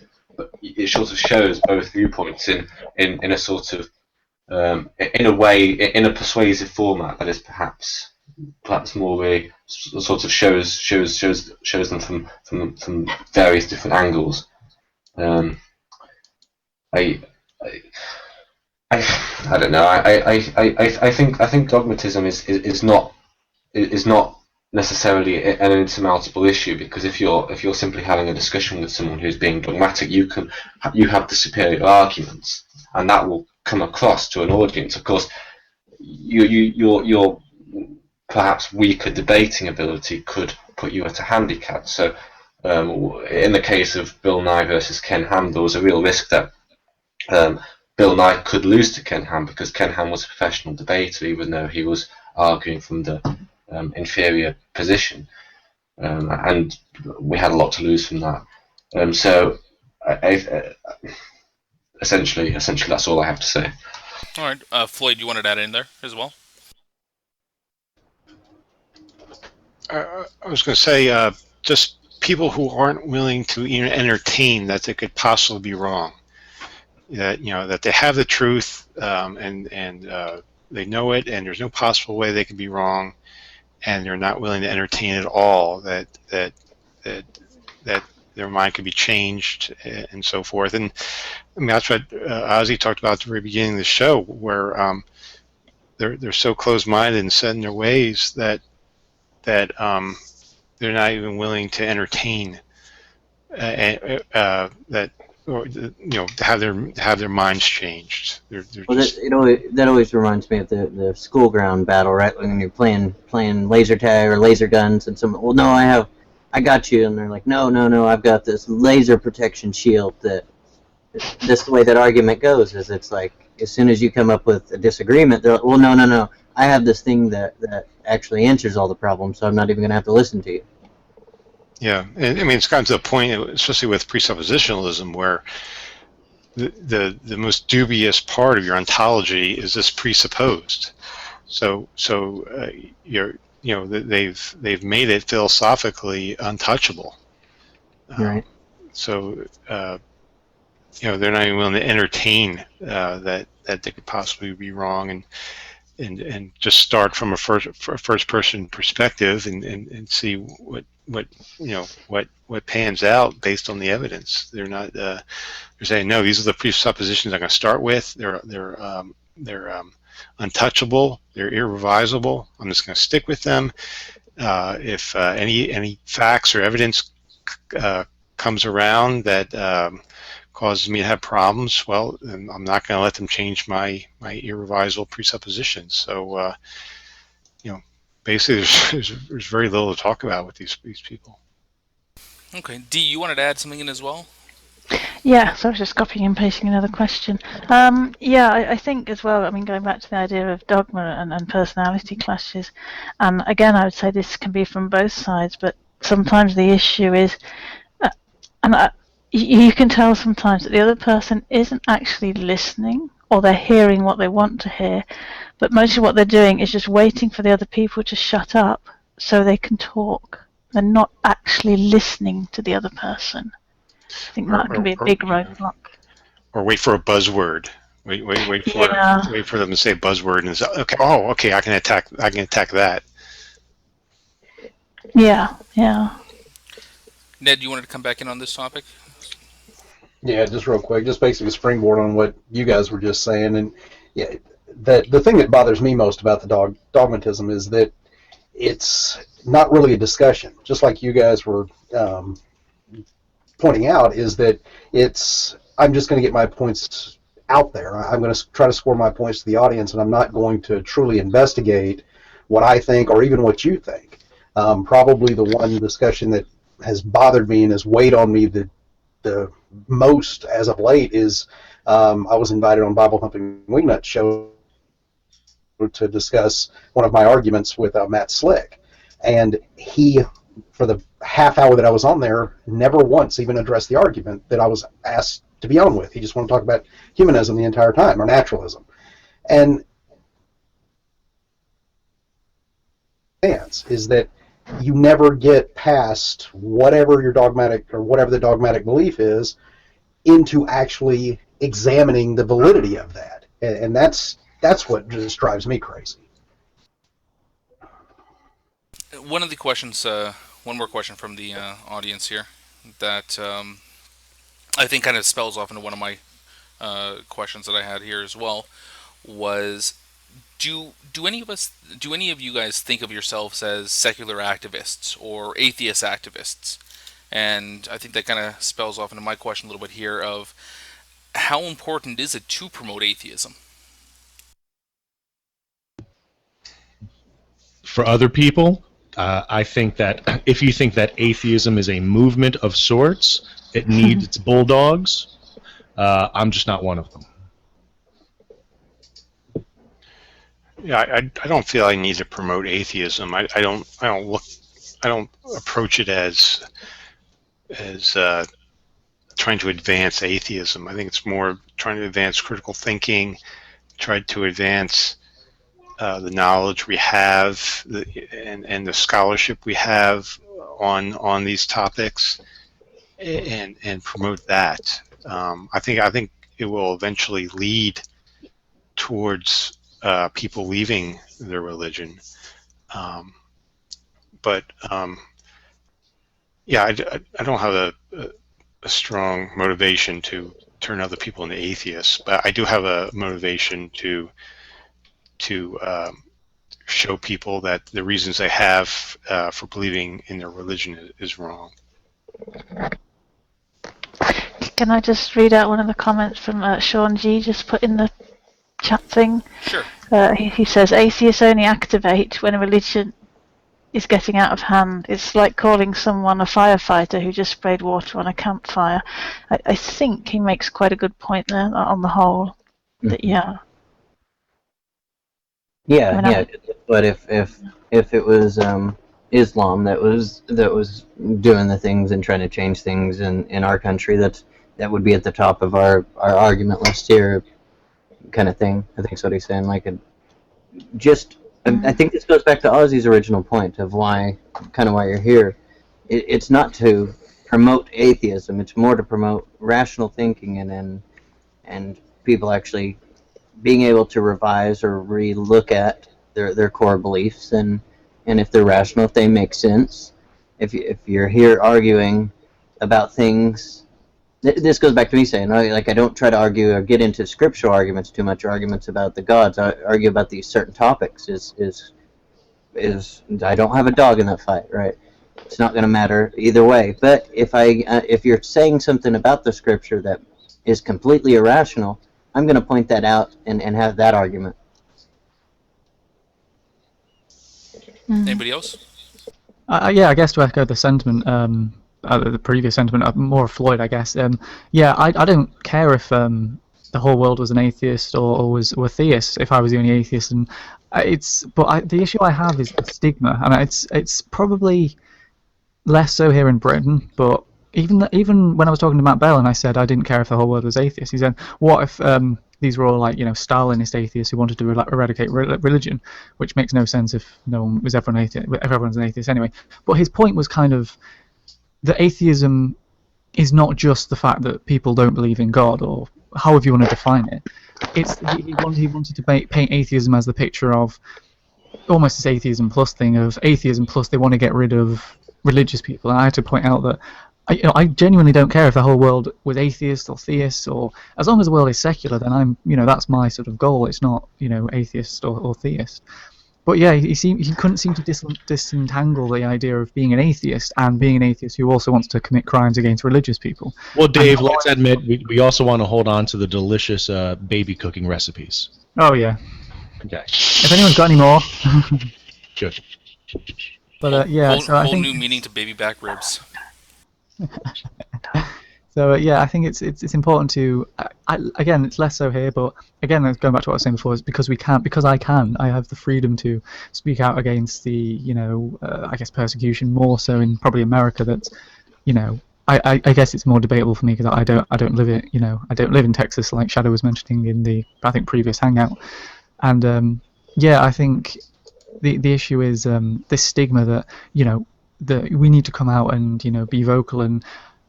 shows both viewpoints in a sort of in a way, in a persuasive format that is perhaps more really sort of shows them from various different angles. I don't know. I think dogmatism is not necessarily an insurmountable issue, because if you're simply having a discussion with someone who's being dogmatic, you have the superior arguments, and that will come across to an audience. Of course, your perhaps weaker debating ability could put you at a handicap. So, in the case of Bill Nye versus Ken Ham, there was a real risk that Bill Nye could lose to Ken Ham, because Ken Ham was a professional debater, even though he was arguing from the inferior position, and we had a lot to lose from that. So, essentially, that's all I have to say. All right, Floyd, you wanted to add in there as well? I was going to say, just people who aren't willing to even entertain that they could possibly be wrong. That they have the truth, and they know it, and there's no possible way they could be wrong, and they're not willing to entertain at all that their mind could be changed and so forth. And I mean, that's what Ozzy talked about at the very beginning of the show, where they're so closed-minded and set in their ways that they're not even willing to entertain that, or to have their minds changed. That always reminds me of the school ground battle, right? When you're playing laser tag or laser guns, and someone, no, I got you, and they're like, no, I've got this laser protection shield. That's the way that argument goes. Is it's like, as soon as you come up with a disagreement, they're like, well, no, I have this thing that actually answers all the problems, so I'm not even going to have to listen to you. Yeah, and I mean, it's gotten to the point, especially with presuppositionalism, where the most dubious part of your ontology is this presupposed. So they've made it philosophically untouchable. Right. So they're not even willing to entertain that they could possibly be wrong, and just start from a first person perspective and see what pans out based on the evidence. They're not they're saying, no, these are the presuppositions I'm going to start with. They're untouchable. They're irrevisable. I'm just going to stick with them. If any facts or evidence comes around that causes me to have problems, well, I'm not going to let them change my irrevisable presuppositions. So, basically, there's very little to talk about with these people. Okay. Dee, you wanted to add something in as well? Yeah, so I was just copying and pasting another question. Yeah, I think as well, I mean, going back to the idea of dogma and personality clashes, and again, I would say this can be from both sides, but sometimes the issue is, you can tell sometimes that the other person isn't actually listening, or they're hearing what they want to hear, but mostly what they're doing is just waiting for the other people to shut up so they can talk. They're not actually listening to the other person. I think that can be a big roadblock. Or wait for a buzzword. Wait for them to say buzzword, and say, okay, okay, I can attack that. Yeah. Ned, you wanted to come back in on this topic? Yeah, just real quick, just basically springboard on what you guys were just saying, and yeah, the thing that bothers me most about the dogmatism is that it's not really a discussion. Just like you guys were pointing out, is that I'm just going to get my points out there. I'm going to try to score my points to the audience, and I'm not going to truly investigate what I think or even what you think. Probably the one discussion that has bothered me and has weighed on me the most as of late is I was invited on Bible Thumping Wingnut show to discuss one of my arguments with Matt Slick, and he, for the half hour that I was on there, never once even addressed the argument that I was asked to be on with. He just wanted to talk about humanism the entire time, or naturalism. And is that you never get past whatever your dogmatic, or whatever the dogmatic belief is, into actually examining the validity of that. And that's what just drives me crazy. One of the questions, one more question from the audience here that I think kind of spells off into one of my questions that I had here as well was, do any of you guys think of yourselves as secular activists or atheist activists? And I think that kind of spells off into my question a little bit here of how important is it to promote atheism? For other people, I think that if you think that atheism is a movement of sorts, it needs its bulldogs. I'm just not one of them. Yeah, I don't feel I need to promote atheism. I don't approach it as trying to advance atheism. I think it's more trying to advance critical thinking, try to advance the knowledge we have and the scholarship we have on these topics, and promote that. I think it will eventually lead towards people leaving their religion. Yeah, I don't have a strong motivation to turn other people into atheists, but I do have a motivation to show people that the reasons they have for believing in their religion is wrong. Can I just read out one of the comments from Sean G. just put in the chat thing? Sure. He says, atheists only activate when a religion is getting out of hand. It's like calling someone a firefighter who just sprayed water on a campfire. I think he makes quite a good point there on the whole. That, yeah. Yeah. But if it was Islam that was doing the things and trying to change things in our country, that would be at the top of our argument list here, kind of thing. I think that's what he's saying. Like, I think this goes back to Ozzy's original point of why you're here. It's not to promote atheism. It's more to promote rational thinking and people actually being able to revise or re-look at their core beliefs, and if they're rational, if they make sense. If you're here arguing about things, this goes back to me saying, like, I don't try to argue or get into scriptural arguments too much, or arguments about the gods. I argue about these certain topics. Is I don't have a dog in that fight, right? It's not going to matter either way. But if you're saying something about the scripture that is completely irrational, I'm going to point that out and have that argument. Anybody else? Yeah, I guess to echo the sentiment, the previous sentiment, more of Floyd, I guess. Yeah, I don't care if the whole world was an atheist or were theists. If I was the only atheist, and the issue I have is the stigma, and it's probably less so here in Britain, but even when I was talking to Matt Bell and I said I didn't care if the whole world was atheist, he said, what if these were all Stalinist atheists who wanted to eradicate religion, which makes no sense if no one was everyone's an atheist anyway. But his point was kind of that atheism is not just the fact that people don't believe in God, or however you want to define it. He wanted to paint atheism as the picture of almost this atheism plus thing of atheism plus they want to get rid of religious people. And I had to point out that I genuinely don't care if the whole world was atheist or theist, or as long as the world is secular, then that's my sort of goal. It's not atheist or theist. But yeah, he couldn't seem to disentangle the idea of being an atheist and being an atheist who also wants to commit crimes against religious people. Well, Dave, let's admit we also want to hold on to the delicious baby cooking recipes. Oh yeah. Okay. If anyone's got any more. Good. But yeah, so I think new meaning to baby back ribs. So yeah, I think it's important to. Again, it's less so here, but again, going back to what I was saying before, is because I have the freedom to speak out against the I guess persecution more so in probably America. That's I guess it's more debatable for me because I don't live it. I don't live in Texas like Shadow was mentioning in the previous hangout, and yeah, I think the issue is this stigma that that we need to come out and be vocal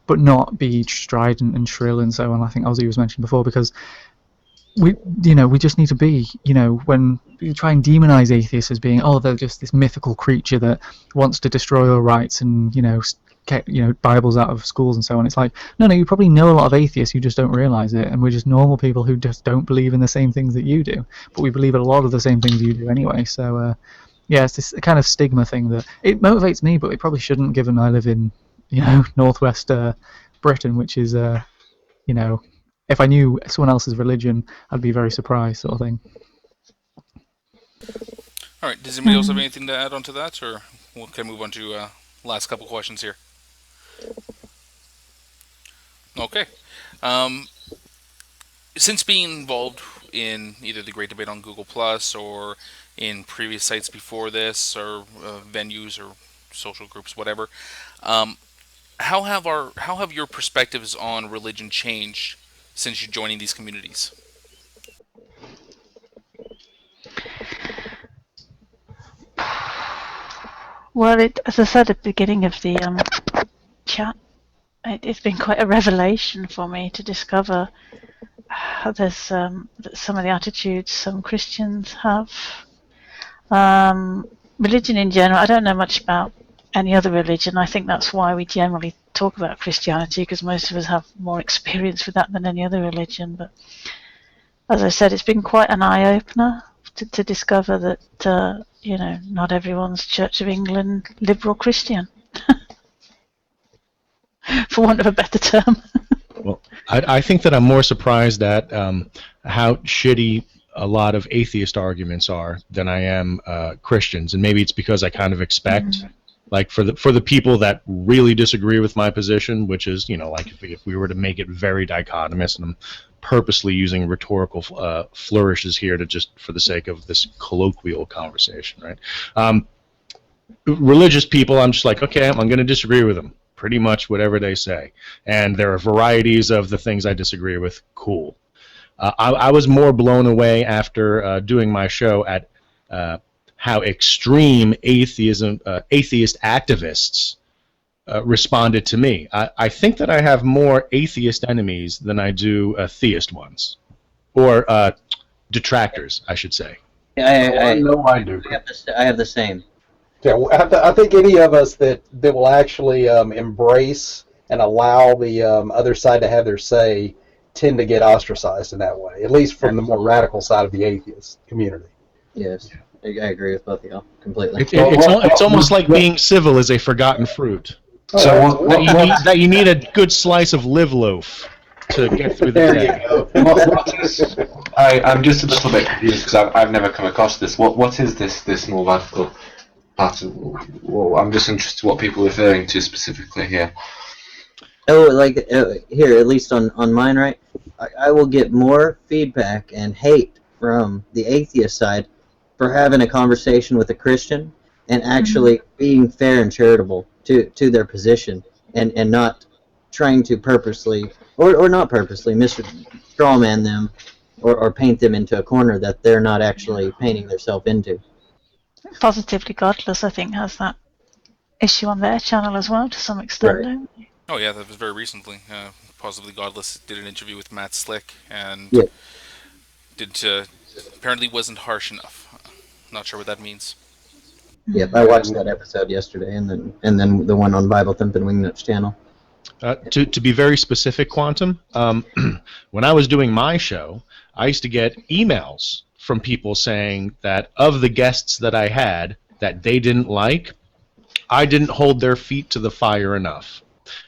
but not be strident and shrill and so on. I think Ozzy was mentioned before, because we just need to be when you try and demonize atheists as being they're just this mythical creature that wants to destroy our rights and get Bibles out of schools and so on. It's like no, you probably know a lot of atheists who just don't realize it, and we're just normal people who just don't believe in the same things that you do, but we believe in a lot of the same things you do anyway. So yeah, it's this kind of stigma thing that it motivates me, but it probably shouldn't, given I live in northwest Britain, which is if I knew someone else's religion, I'd be very surprised, sort of thing. All right, does anybody else have anything to add on to that, or we can move on to last couple questions here? Okay. Since being involved in either the Great Debate on Google Plus or in previous sites before this, or venues or social groups, whatever, how have your perspectives on religion changed since you joining these communities? Well, as I said at the beginning of the chat, it's been quite a revelation for me to discover there's some of the attitudes some Christians have. Religion in general, I don't know much about any other religion. I think that's why we generally talk about Christianity, because most of us have more experience with that than any other religion. But as I said, it's been quite an eye-opener to discover that not everyone's Church of England liberal Christian, for want of a better term. Well, I think that I'm more surprised at how shitty a lot of atheist arguments are than I am Christians, and maybe it's because I kind of expect, like for the people that really disagree with my position, which is like if we were to make it very dichotomous, and I'm purposely using rhetorical flourishes here to just for the sake of this colloquial conversation, right? Religious people, I'm just like, okay, I'm going to disagree with them. Pretty much whatever they say, and there are varieties of the things I disagree with. Cool. I was more blown away after doing my show at how extreme atheist activists responded to me. I think that I have more atheist enemies than I do theist ones, or detractors, I should say. I know I do. I have the same. Yeah, well, I think any of us that will actually embrace and allow the other side to have their say tend to get ostracized in that way, at least from the more radical side of the atheist community. Yes, I agree with both of y'all completely. It's almost like being civil is a forgotten fruit. So that you need a good slice of live loaf to get through the day. I'm just a little bit confused because I've never come across this. What is this more radical Well, I'm just interested what people are referring to specifically here. Oh, like here, at least on mine, right? I will get more feedback and hate from the atheist side for having a conversation with a Christian and actually being fair and charitable to their position and not trying to purposely or not purposely strawman them or paint them into a corner that they're not actually painting themselves into. Positively Godless, I think, has that issue on their channel as well to some extent, Right. don't they? Oh yeah, that was very recently. Possibly Godless did an interview with Matt Slick and Yeah. apparently wasn't harsh enough. Not sure what that means. Yep, I watched that episode yesterday, and then the one on Bible Thumping Wingnuts channel. To be very specific, Quantum, when I was doing my show, I used to get emails from people saying that of the guests that I had that they didn't like, I didn't hold their feet to the fire enough.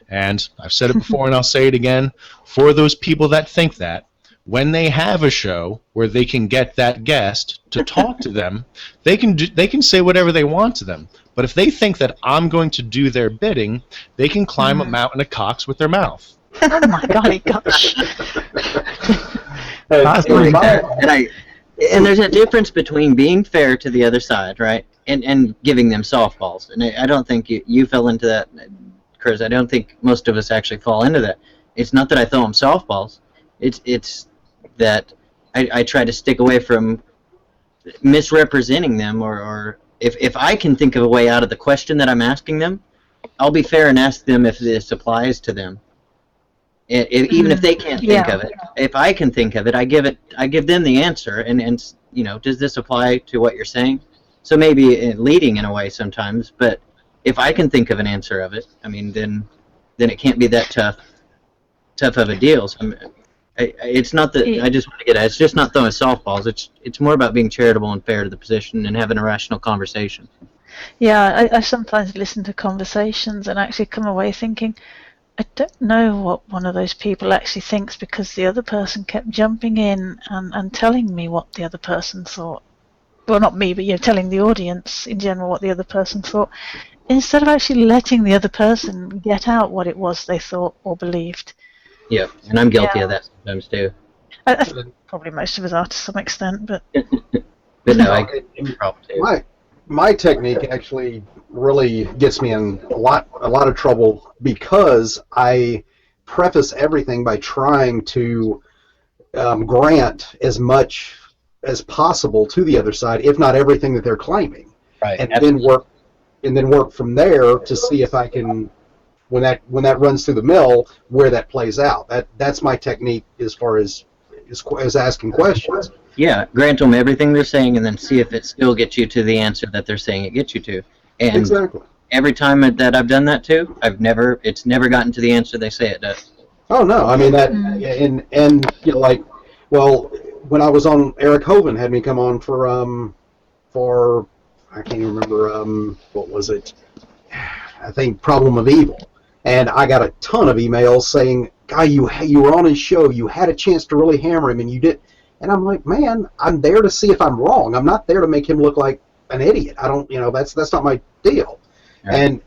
And I've said it before and I'll say it again, for those people that think that, when they have a show where they can get that guest to talk to them, they can say whatever they want to them. But if they think that I'm going to do their bidding, they can climb a mountain of cocks with their mouth. Oh my golly gosh. That's pretty And there's a difference between being fair to the other side, right, and giving them softballs. And I don't think you fell into that, Chris. I don't think most of us actually fall into that. It's not that I throw them softballs. It's that I try to stick away from misrepresenting them, or if I can think of a way out of the question that I'm asking them, I'll be fair and ask them if this applies to them. Even if they can't think of it, if I can think of it, I give them the answer, and does this apply to what you're saying? So maybe leading in a way sometimes, but if I can think of an answer of it, I mean, then it can't be that tough of a deal. So it's not that I just want to get at. It's just not throwing softballs. It's more about being charitable and fair to the position and having a rational conversation. Yeah, I sometimes listen to conversations and actually come away thinking, I don't know what one of those people actually thinks, because the other person kept jumping in and telling me what the other person thought. Well, not me, but telling the audience in general what the other person thought, instead of actually letting the other person get out what it was they thought or believed. Yeah, and I'm guilty of that sometimes too. Probably most of us are to some extent, but but no, I get the problem too. My technique actually really gets me in a lot of trouble, because I preface everything by trying to grant as much as possible to the other side, if not everything that they're claiming, right? And then work from there to see if I can, when that runs through the mill, where that plays out. That's my technique as far as asking questions. Yeah, grant them everything they're saying, and then see if it still gets you to the answer that they're saying it gets you to. And exactly. Every time that I've done that too, it's never gotten to the answer they say it does. Oh no, I mean that, and when I was on, Eric Hovind had me come on for I can't even remember what was it? I think Problem of Evil, and I got a ton of emails saying, "Guy, you were on his show, you had a chance to really hammer him, and you did." And I'm like, man, I'm there to see if I'm wrong. I'm not there to make him look like an idiot. I don't, that's not my deal. Right. And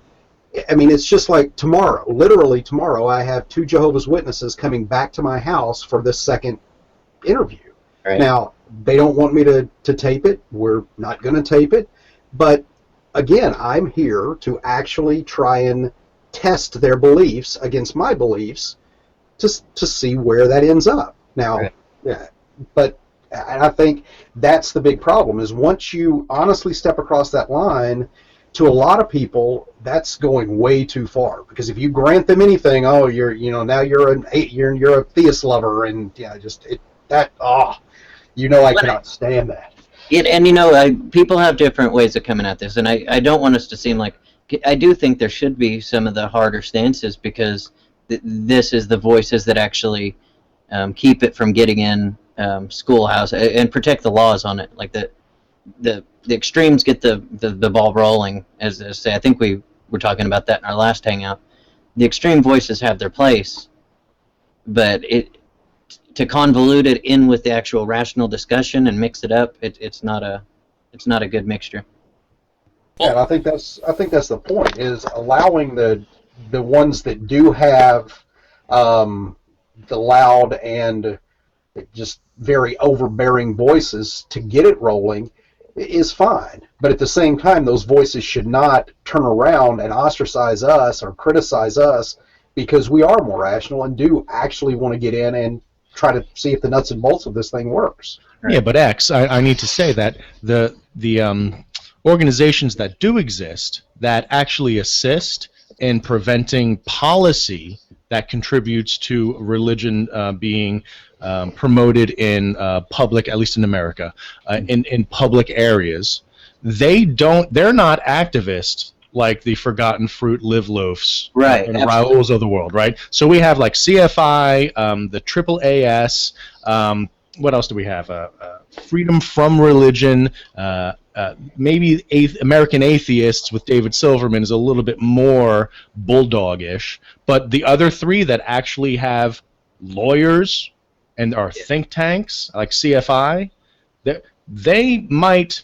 I mean, it's just like tomorrow, literally tomorrow, I have 2 Jehovah's Witnesses coming back to my house for this second interview. Right. Now, they don't want me to tape it. We're not going to tape it. But again, I'm here to actually try and test their beliefs against my beliefs to see where that ends up. Now, right. Yeah. But I think that's the big problem, is once you honestly step across that line, to a lot of people, that's going way too far. Because if you grant them anything, now you're a theist lover, and I cannot stand that. And people have different ways of coming at this, and I don't want us to seem like, I do think there should be some of the harder stances, because this is the voices that actually keep it from getting in schoolhouse and protect the laws on it. Like the extremes get the ball rolling, as I say. I think we were talking about that in our last hangout. The extreme voices have their place, but to convolute it in with the actual rational discussion and mix it up, it's not a good mixture. Well, and I think that's the point, is allowing the ones that do have the loud and just very overbearing voices to get it rolling is fine. But at the same time, those voices should not turn around and ostracize us or criticize us because we are more rational and do actually want to get in and try to see if the nuts and bolts of this thing works. Yeah, but I need to say that the organizations that do exist that actually assist in preventing policy that contributes to religion being promoted in public, at least in America, in public areas, they're not activists like the Forgotten Fruit Live Loafs Right, and absolutely. Raoul's of the world, right? So we have like CFI, the AAAS, what else do we have? Freedom from Religion, maybe American Atheists with David Silverman is a little bit more bulldogish, but the other three that actually have lawyers and are think tanks, like CFI, they might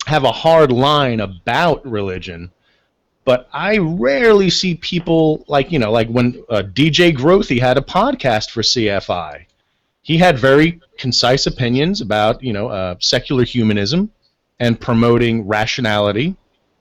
have a hard line about religion, but I rarely see people like when DJ Grothy had a podcast for CFI. He had very concise opinions about secular humanism and promoting rationality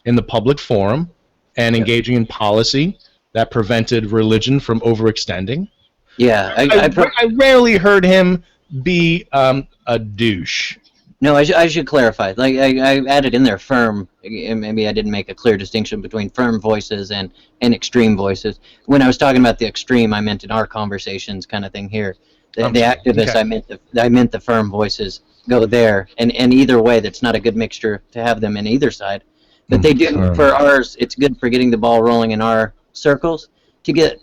in the public forum and engaging in policy that prevented religion from overextending. Yeah, I rarely heard him be a douche. No, I should clarify. Like I added in there firm. Maybe I didn't make a clear distinction between firm voices and extreme voices. When I was talking about the extreme, I meant in our conversations kind of thing here. The activists, okay. I meant the firm voices go there, and either way, that's not a good mixture to have them in either side. But they do for ours. It's good for getting the ball rolling in our circles to get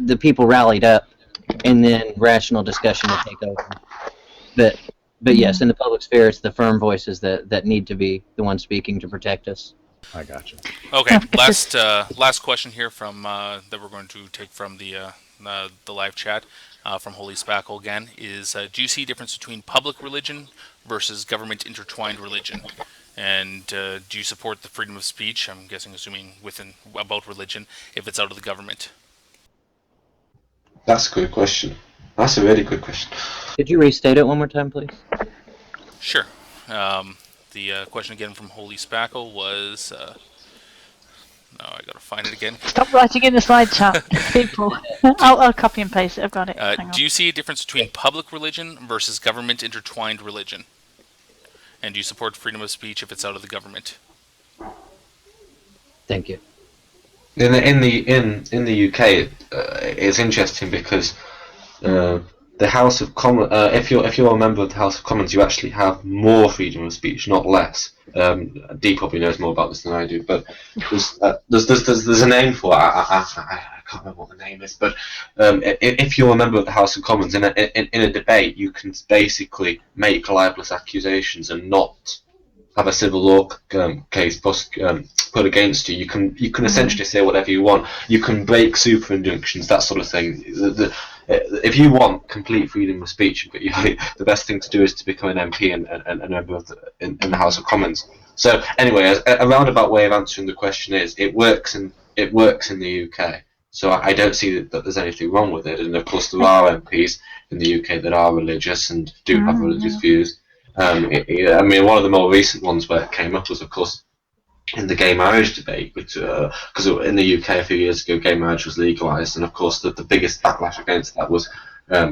the people rallied up, and then rational discussion to take over. But yes, in the public sphere, it's the firm voices that need to be the ones speaking to protect us. I gotcha. Okay, last question here from that we're going to take from the live chat from Holy Spackle again is: do you see a difference between public religion versus government intertwined religion? And do you support the freedom of speech? I'm assuming about religion if it's out of the government. That's a good question. That's a really good question. Could you restate it one more time, please? Sure. The question again from Holy Spackle was... no, I gotta find it again. Stop writing in the slide chat, people. I'll copy and paste it. I've got it. Do you see a difference between public religion versus government intertwined religion? And do you support freedom of speech if it's out of the government? Thank you. In the UK, it's interesting because the House of Commons, if you're a member of the House of Commons, you actually have more freedom of speech, not less. Dee probably knows more about this than I do, but there's a name for it. I can't remember what the name is, but if you're a member of the House of Commons in a debate, you can basically make libelous accusations and not have a civil law case put against you. You can essentially say whatever you want. You can break super injunctions, that sort of thing. If you want complete freedom of speech, the best thing to do is to become an MP and a member of in the House of Commons. So anyway, a roundabout way of answering the question is it works in the UK. So I don't see that there's anything wrong with it. And of course there are MPs in the UK that are religious and do have religious views. I mean, one of the more recent ones where it came up was, of course, in the gay marriage debate, because in the UK a few years ago, gay marriage was legalised, and of course the biggest backlash against that was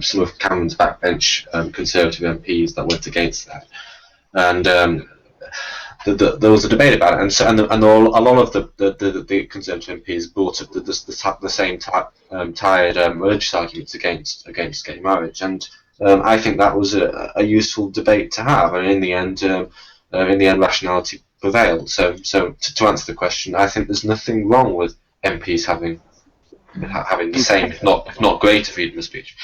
some of Cameron's backbench Conservative MPs that went against that, and there was a debate about it, and a lot of the Conservative MPs brought up the same tired religious arguments against gay marriage, and I think that was a useful debate to have, and in the end, rationality prevailed. So to answer the question, I think there's nothing wrong with MPs having the same, if not greater, freedom of speech.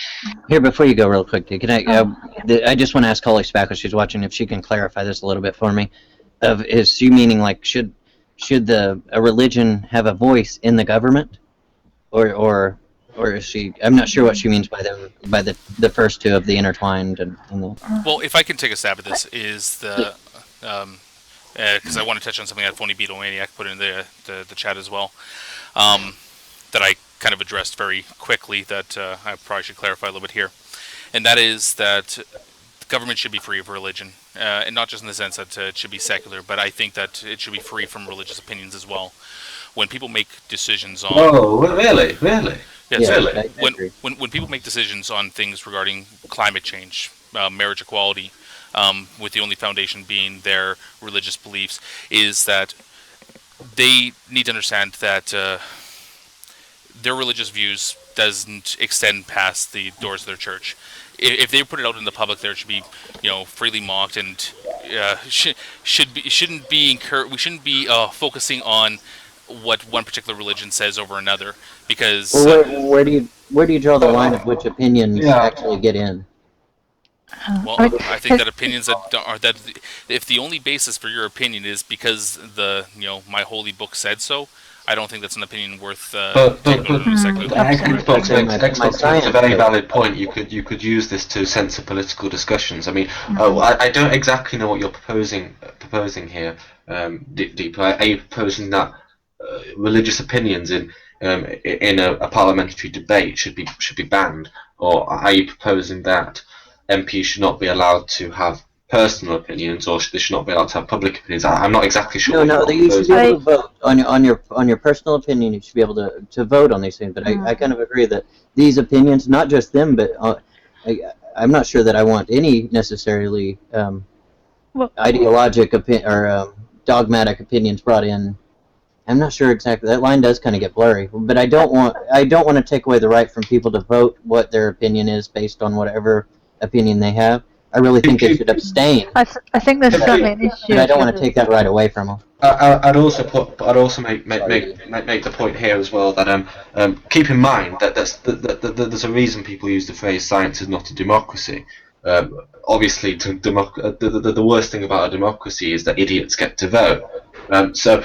Here, before you go, real quick, can I just want to ask Holly Spackle, she's watching, if she can clarify this a little bit for me. Is she meaning like should a religion have a voice in the government, or is she? I'm not sure what she means by the first two of the intertwined and the. Well, if I can take a stab at this, is the because I want to touch on something that Phony Beatlemaniac put in the chat as well, that I kind of addressed very quickly that I probably should clarify a little bit here. And that is that the government should be free of religion, and not just in the sense that it should be secular, but I think that it should be free from religious opinions as well. When people make decisions on... Oh, really? Yes, Yeah, really. I agree. When people make decisions on things regarding climate change, marriage equality, with the only foundation being their religious beliefs, is that they need to understand that their religious views doesn't extend past the doors of their church. If they put it out in the public, there should be, freely mocked, and shouldn't be we shouldn't be focusing on what one particular religion says over another, because Well, where do you draw the line of which opinions actually get in? well, I think that opinions that if the only basis for your opinion is because my holy book said so, I don't think that's an opinion worth taking to the secular. Xbox makes a very valid point. You could use this to censor political discussions. I mean, I don't exactly know what you're proposing here, Deep. Are you proposing that religious opinions in a parliamentary debate should be banned, or are you proposing that MPs should not be allowed to have personal opinions, or they should not be allowed to have public opinions? I'm not exactly sure. No, you should be able to vote on your personal opinion. You should be able to vote on these things. But I kind of agree that these opinions, not just them, but I'm not sure that I want any necessarily ideologic or dogmatic opinions brought in. I'm not sure exactly. That line does kind of get blurry, but I don't want to take away the right from people to vote what their opinion is based on whatever opinion they have. I really think they should abstain. I think there's certainly an issue. But I don't want to take that right away from them. I'd also make the point here as well that keep in mind that there's a reason people use the phrase "science is not a democracy." Obviously, the worst thing about a democracy is that idiots get to vote. So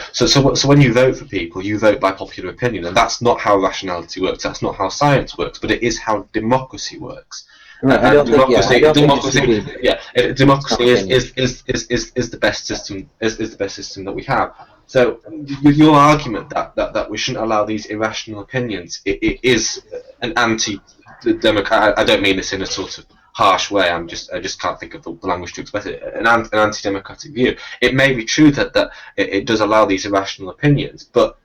when you vote for people, you vote by popular opinion, and that's not how rationality works. That's not how science works, but it is how democracy works. Right, democracy is the best system. Is the best system that we have. So, with your argument that we shouldn't allow these irrational opinions, it is an anti-democratic. I don't mean this in a sort of harsh way. I just can't think of the language to express it. An anti-democratic view. It may be true that it does allow these irrational opinions, but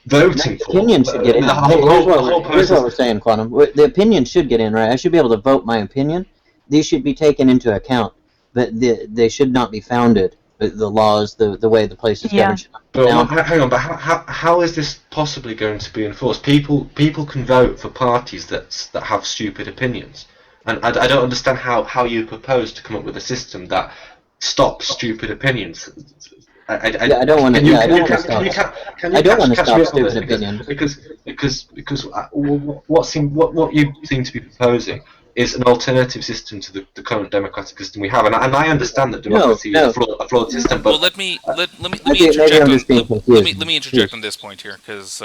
voting for opinion should get in. Here's what we're saying, Quantum. The opinion should get in, right? I should be able to vote my opinion. These should be taken into account, but they should not be founded. The laws, the way the place is governed. But hang on, but how is this possibly going to be enforced? People can vote for parties that have stupid opinions, and I don't understand how you propose to come up with a system that stops stupid opinions. I don't want to stop stupid opinions. Because what you seem to be proposing is an alternative system to the current democratic system we have, and I understand that democracy is a flawed system. But well, let me interject on this point here, because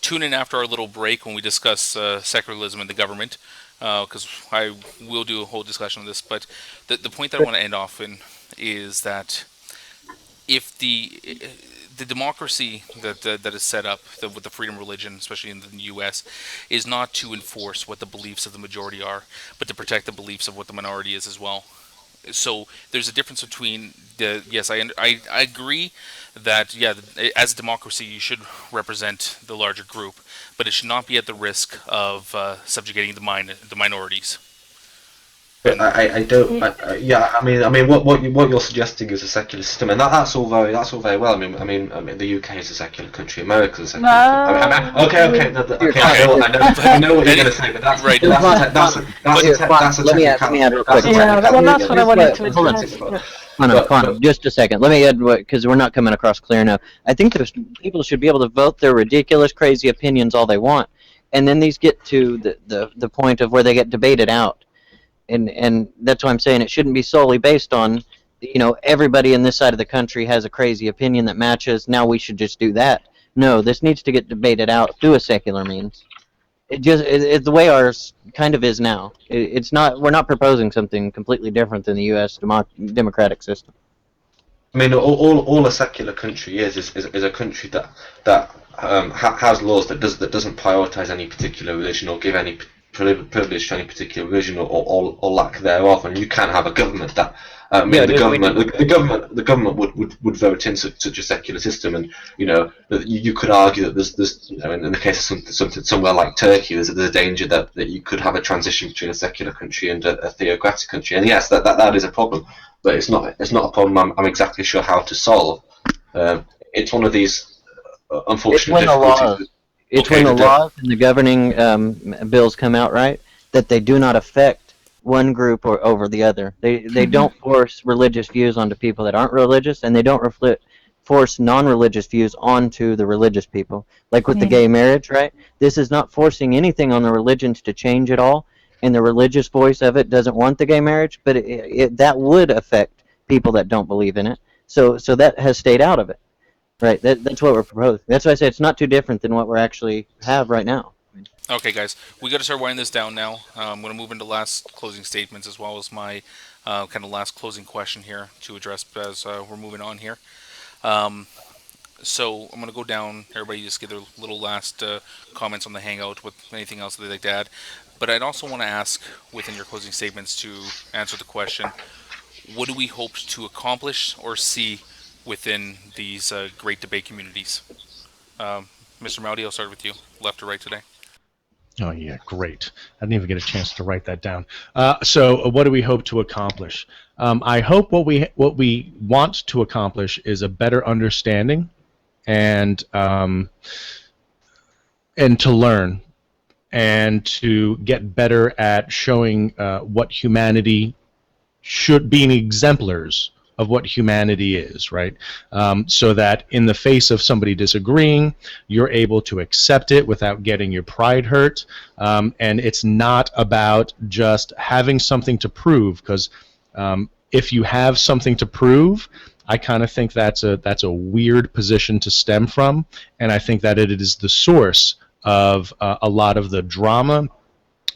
tune in after our little break when we discuss secularism in the government, because I will do a whole discussion on this. But the point that I want to end off in is that if the democracy that is set up with the freedom of religion, especially in the U.S., is not to enforce what the beliefs of the majority are, but to protect the beliefs of what the minority is as well. So there's a difference between I agree that as a democracy you should represent the larger group, but it should not be at the risk of subjugating the minorities. I don't. I mean, what you're suggesting is a secular system, and that's all very well. I mean, the UK is a secular country. America is a secular country. I know what you're going to say, but that's right. That's a let me add real quick. That's what I wanted to address. Quantum, just a second. Let me add, because we're not coming across clear enough. I think people should be able to vote their ridiculous, crazy opinions all they want, and then these get to the point of where they get debated out. And that's why I'm saying it shouldn't be solely based on, everybody in this side of the country has a crazy opinion that matches, now we should just do that. No, this needs to get debated out through a secular means. It's the way ours kind of is now. We're not proposing something completely different than the U.S. democratic system. I mean, all a secular country is a country that has laws that doesn't prioritise any particular religion or give any privilege to any particular religion or lack thereof. And you can have a government that. I mean, the government would vote in such a secular system, and you could argue that there's in the case of something somewhere like Turkey, there's a danger that you could have a transition between a secular country and a theocratic country, and yes, that is a problem. But it's not a problem I'm exactly sure how to solve. It's one of these unfortunate difficulties. It's when the laws and the governing bills come out, right, that they do not affect one group or over the other. They don't force religious views onto people that aren't religious, and they don't force non-religious views onto the religious people. Like with the gay marriage, right? This is not forcing anything on the religions to change at all. And the religious voice of it doesn't want the gay marriage, but that would affect people that don't believe in it. So that has stayed out of it, right? That's what we're proposing. That's why I say it's not too different than what we actually have right now. Okay, guys, we got to start winding this down now. I'm going to move into last closing statements as well as my kind of last closing question here to address as we're moving on here. So I'm going to go down. Everybody just give their little last comments on the Hangout with anything else that they'd like to add. But I'd also want to ask, within your closing statements, to answer the question, what do we hope to accomplish or see within these great debate communities? Mr. Mowdy, I'll start with you. Left or right today? Oh, yeah, great. I didn't even get a chance to write that down. So what do we hope to accomplish? I hope what we want to accomplish is a better understanding and to learn and to get better at showing what humanity should be, exemplars of what humanity is, right? So that in the face of somebody disagreeing, you're able to accept it without getting your pride hurt. And it's not about just having something to prove, because if you have something to prove, I kind of think that's a weird position to stem from, and I think that it is the source of a lot of the drama,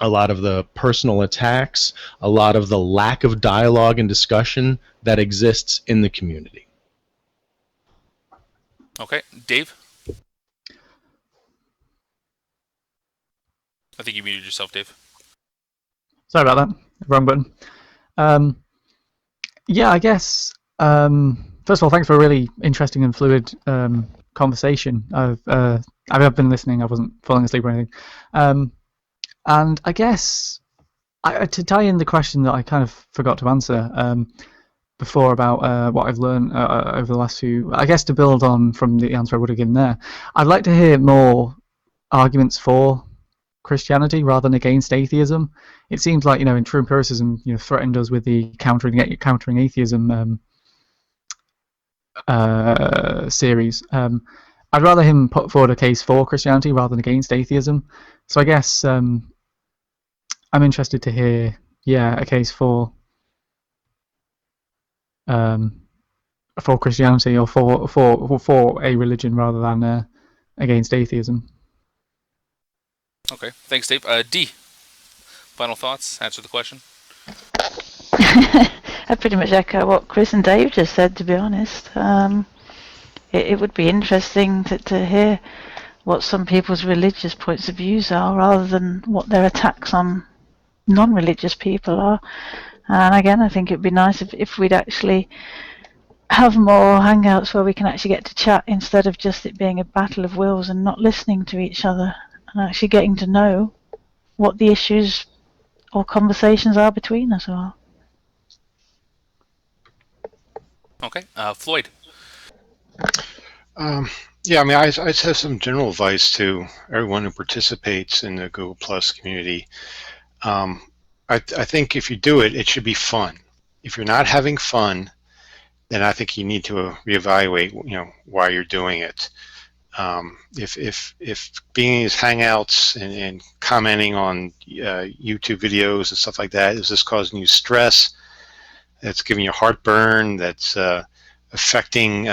a lot of the personal attacks, a lot of the lack of dialogue and discussion that exists in the community. Okay, Dave? I think you muted yourself, Dave. Sorry about that. Wrong button. Yeah, I guess, first of all, thanks for a really interesting and fluid conversation. I've been listening. I wasn't falling asleep or anything. And I guess to tie in the question that I kind of forgot to answer before about what I've learned over the last few, I guess to build on from the answer I would have given there, I'd like to hear more arguments for Christianity rather than against atheism. It seems like, in True Empiricism, threatened us with the countering atheism series. I'd rather him put forward a case for Christianity rather than against atheism. So I guess I'm interested to hear, a case for Christianity or for a religion rather than against atheism. Okay, thanks, Dave. D, final thoughts? Answer the question. I pretty much echo what Chris and Dave just said, to be honest. It would be interesting to hear what some people's religious points of views are rather than what their attacks on non-religious people are. And again, I think it'd be nice if we'd actually have more hangouts where we can actually get to chat instead of just it being a battle of wills and not listening to each other and actually getting to know what the issues or conversations are between us all. Okay, Floyd. Yeah, I mean, I just have some general advice to everyone who participates in the Google Plus community. I think if you do it, it should be fun. If you're not having fun, then I think you need to reevaluate, why you're doing it. If being in these hangouts and commenting on YouTube videos and stuff like that is just causing you stress, that's giving you heartburn, that's affecting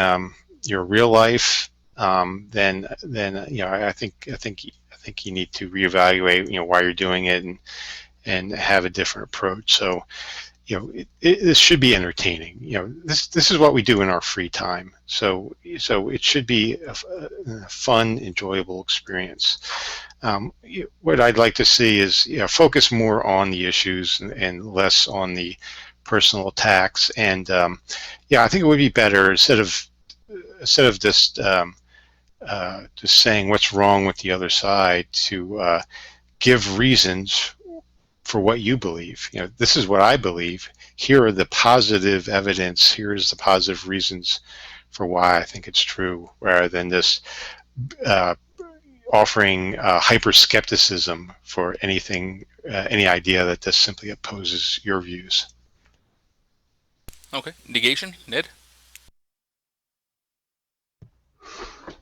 your real life, then I think you need to reevaluate why you're doing it and have a different approach. So this should be entertaining. This is what we do in our free time. So it should be a fun, enjoyable experience. What I'd like to see is focus more on the issues and less on the personal attacks. And I think it would be better instead of just saying what's wrong with the other side to give reasons for what you believe. This is what I believe. Here are the positive evidence. Here's the positive reasons for why I think it's true, rather than just offering hyper-skepticism for anything, any idea that just simply opposes your views. Okay. Negation, Ned?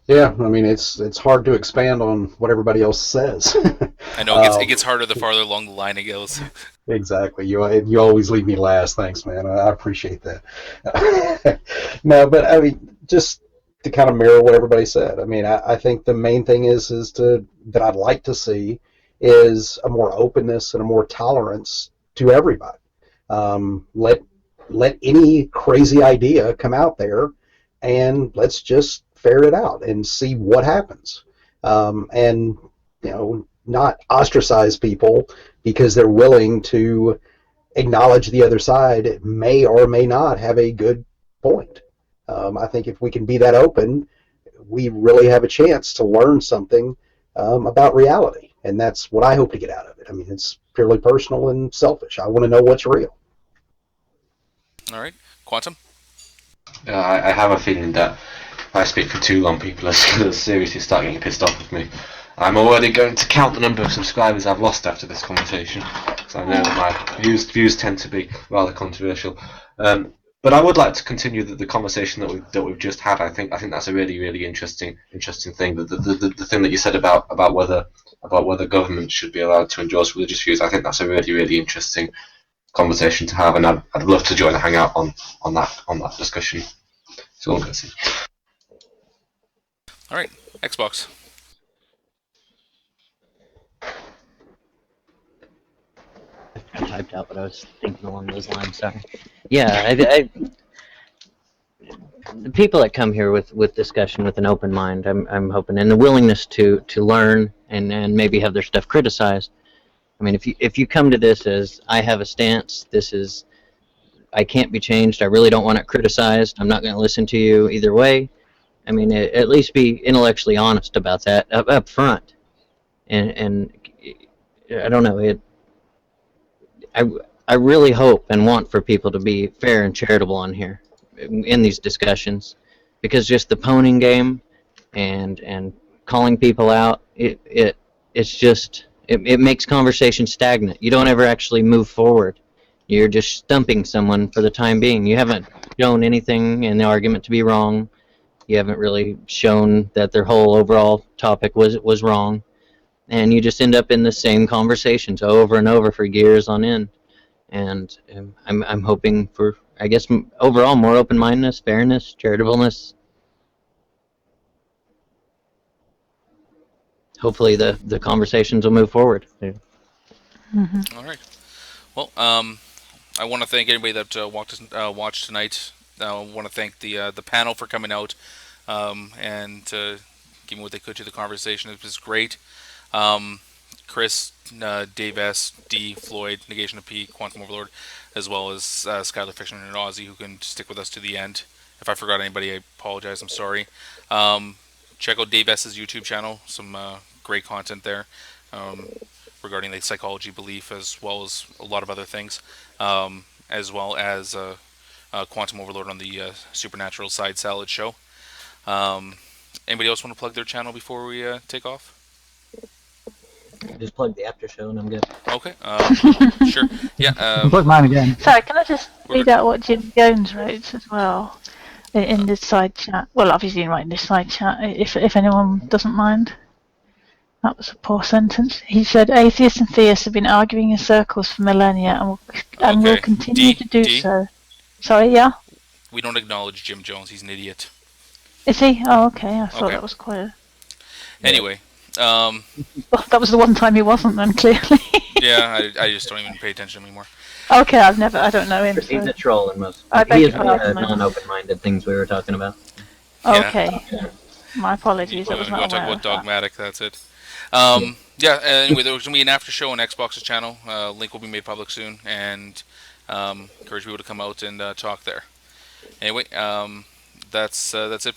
Yeah, I mean, it's hard to expand on what everybody else says. I know it gets harder the farther along the line it goes. Exactly. You always leave me last. Thanks, man. I appreciate that. No, but I mean, just to kind of mirror what everybody said. I mean, I think the main thing that I'd like to see is a more openness and a more tolerance to everybody. Let any crazy idea come out there, and let's just ferret it out and see what happens. And not ostracize people because they're willing to acknowledge the other side may or may not have a good point. I think if we can be that open, we really have a chance to learn something about reality. And that's what I hope to get out of it. I mean, it's purely personal and selfish. I want to know what's real. All right. Quantum? I have a feeling that if I speak for too long, people are seriously starting getting pissed off with me. I'm already going to count the number of subscribers I've lost after this conversation, because I know that my views tend to be rather controversial. But I would like to continue the conversation that we've just had. I think that's a really interesting thing. The thing that you said about whether government should be allowed to endorse religious views. I think that's a really interesting conversation to have, and I'd love to join a hangout on that discussion. So all good. All right, Xbox. I typed out what I was thinking along those lines. Sorry. Yeah, the people that come here with discussion with an open mind, I'm hoping, and the willingness to learn and maybe have their stuff criticized. I mean, if you come to this as I have a stance, I can't be changed. I really don't want it criticized. I'm not going to listen to you either way. I mean, at least be intellectually honest about that up front. And I don't know, I really hope and want for people to be fair and charitable on here in these discussions, because just the poning game and calling people out, it makes conversation stagnant. You don't ever actually move forward. You're just stumping someone for the time being. You haven't shown anything in the argument to be wrong. You haven't really shown that their whole overall topic was wrong. And you just end up in the same conversations over and over for years on end. And I'm hoping for, I guess, overall more open-mindedness, fairness, charitableness. Hopefully the conversations will move forward. Mm-hmm. All right. Well, I want to thank everybody that watched tonight. I want to thank the panel for coming out and giving what they could to the conversation. It was great. Chris, Dave S, D, Floyd, Negation of P, Quantum Overlord, as well as Skylar Fiction and Ozzy, who can stick with us to the end. If I forgot anybody, I apologize. I'm sorry. Check out Dave S's YouTube channel. Some great content there regarding the psychology belief, as well as a lot of other things, as well as Quantum Overlord on the Supernatural Side Salad Show. Anybody else want to plug their channel before we take off? Just plug the after show and I'm good. Okay, sure. Yeah. Plug mine again. Sorry, can I just read out what Jim Jones wrote as well in the side chat? Well, obviously right in this side chat, if anyone doesn't mind. That was a poor sentence. He said, atheists and theists have been arguing in circles for millennia and will continue to do so. Sorry, yeah? We don't acknowledge Jim Jones. He's an idiot. Is he? Oh, okay. I thought that was quite a... Anyway. Well, that was the one time he wasn't then, clearly. Yeah, I just don't even pay attention anymore. Okay, I don't know him. He's So. a troll in most. I beg He is your one of the pardon. non-open-minded things we were talking about. Yeah. Okay, my apologies. I You was want not to talk aware about of that. Dogmatic? That's it. Yeah. Anyway, there's gonna be an after show on Xbox's channel. Link will be made public soon, and encourage people to come out and talk there. Anyway, that's it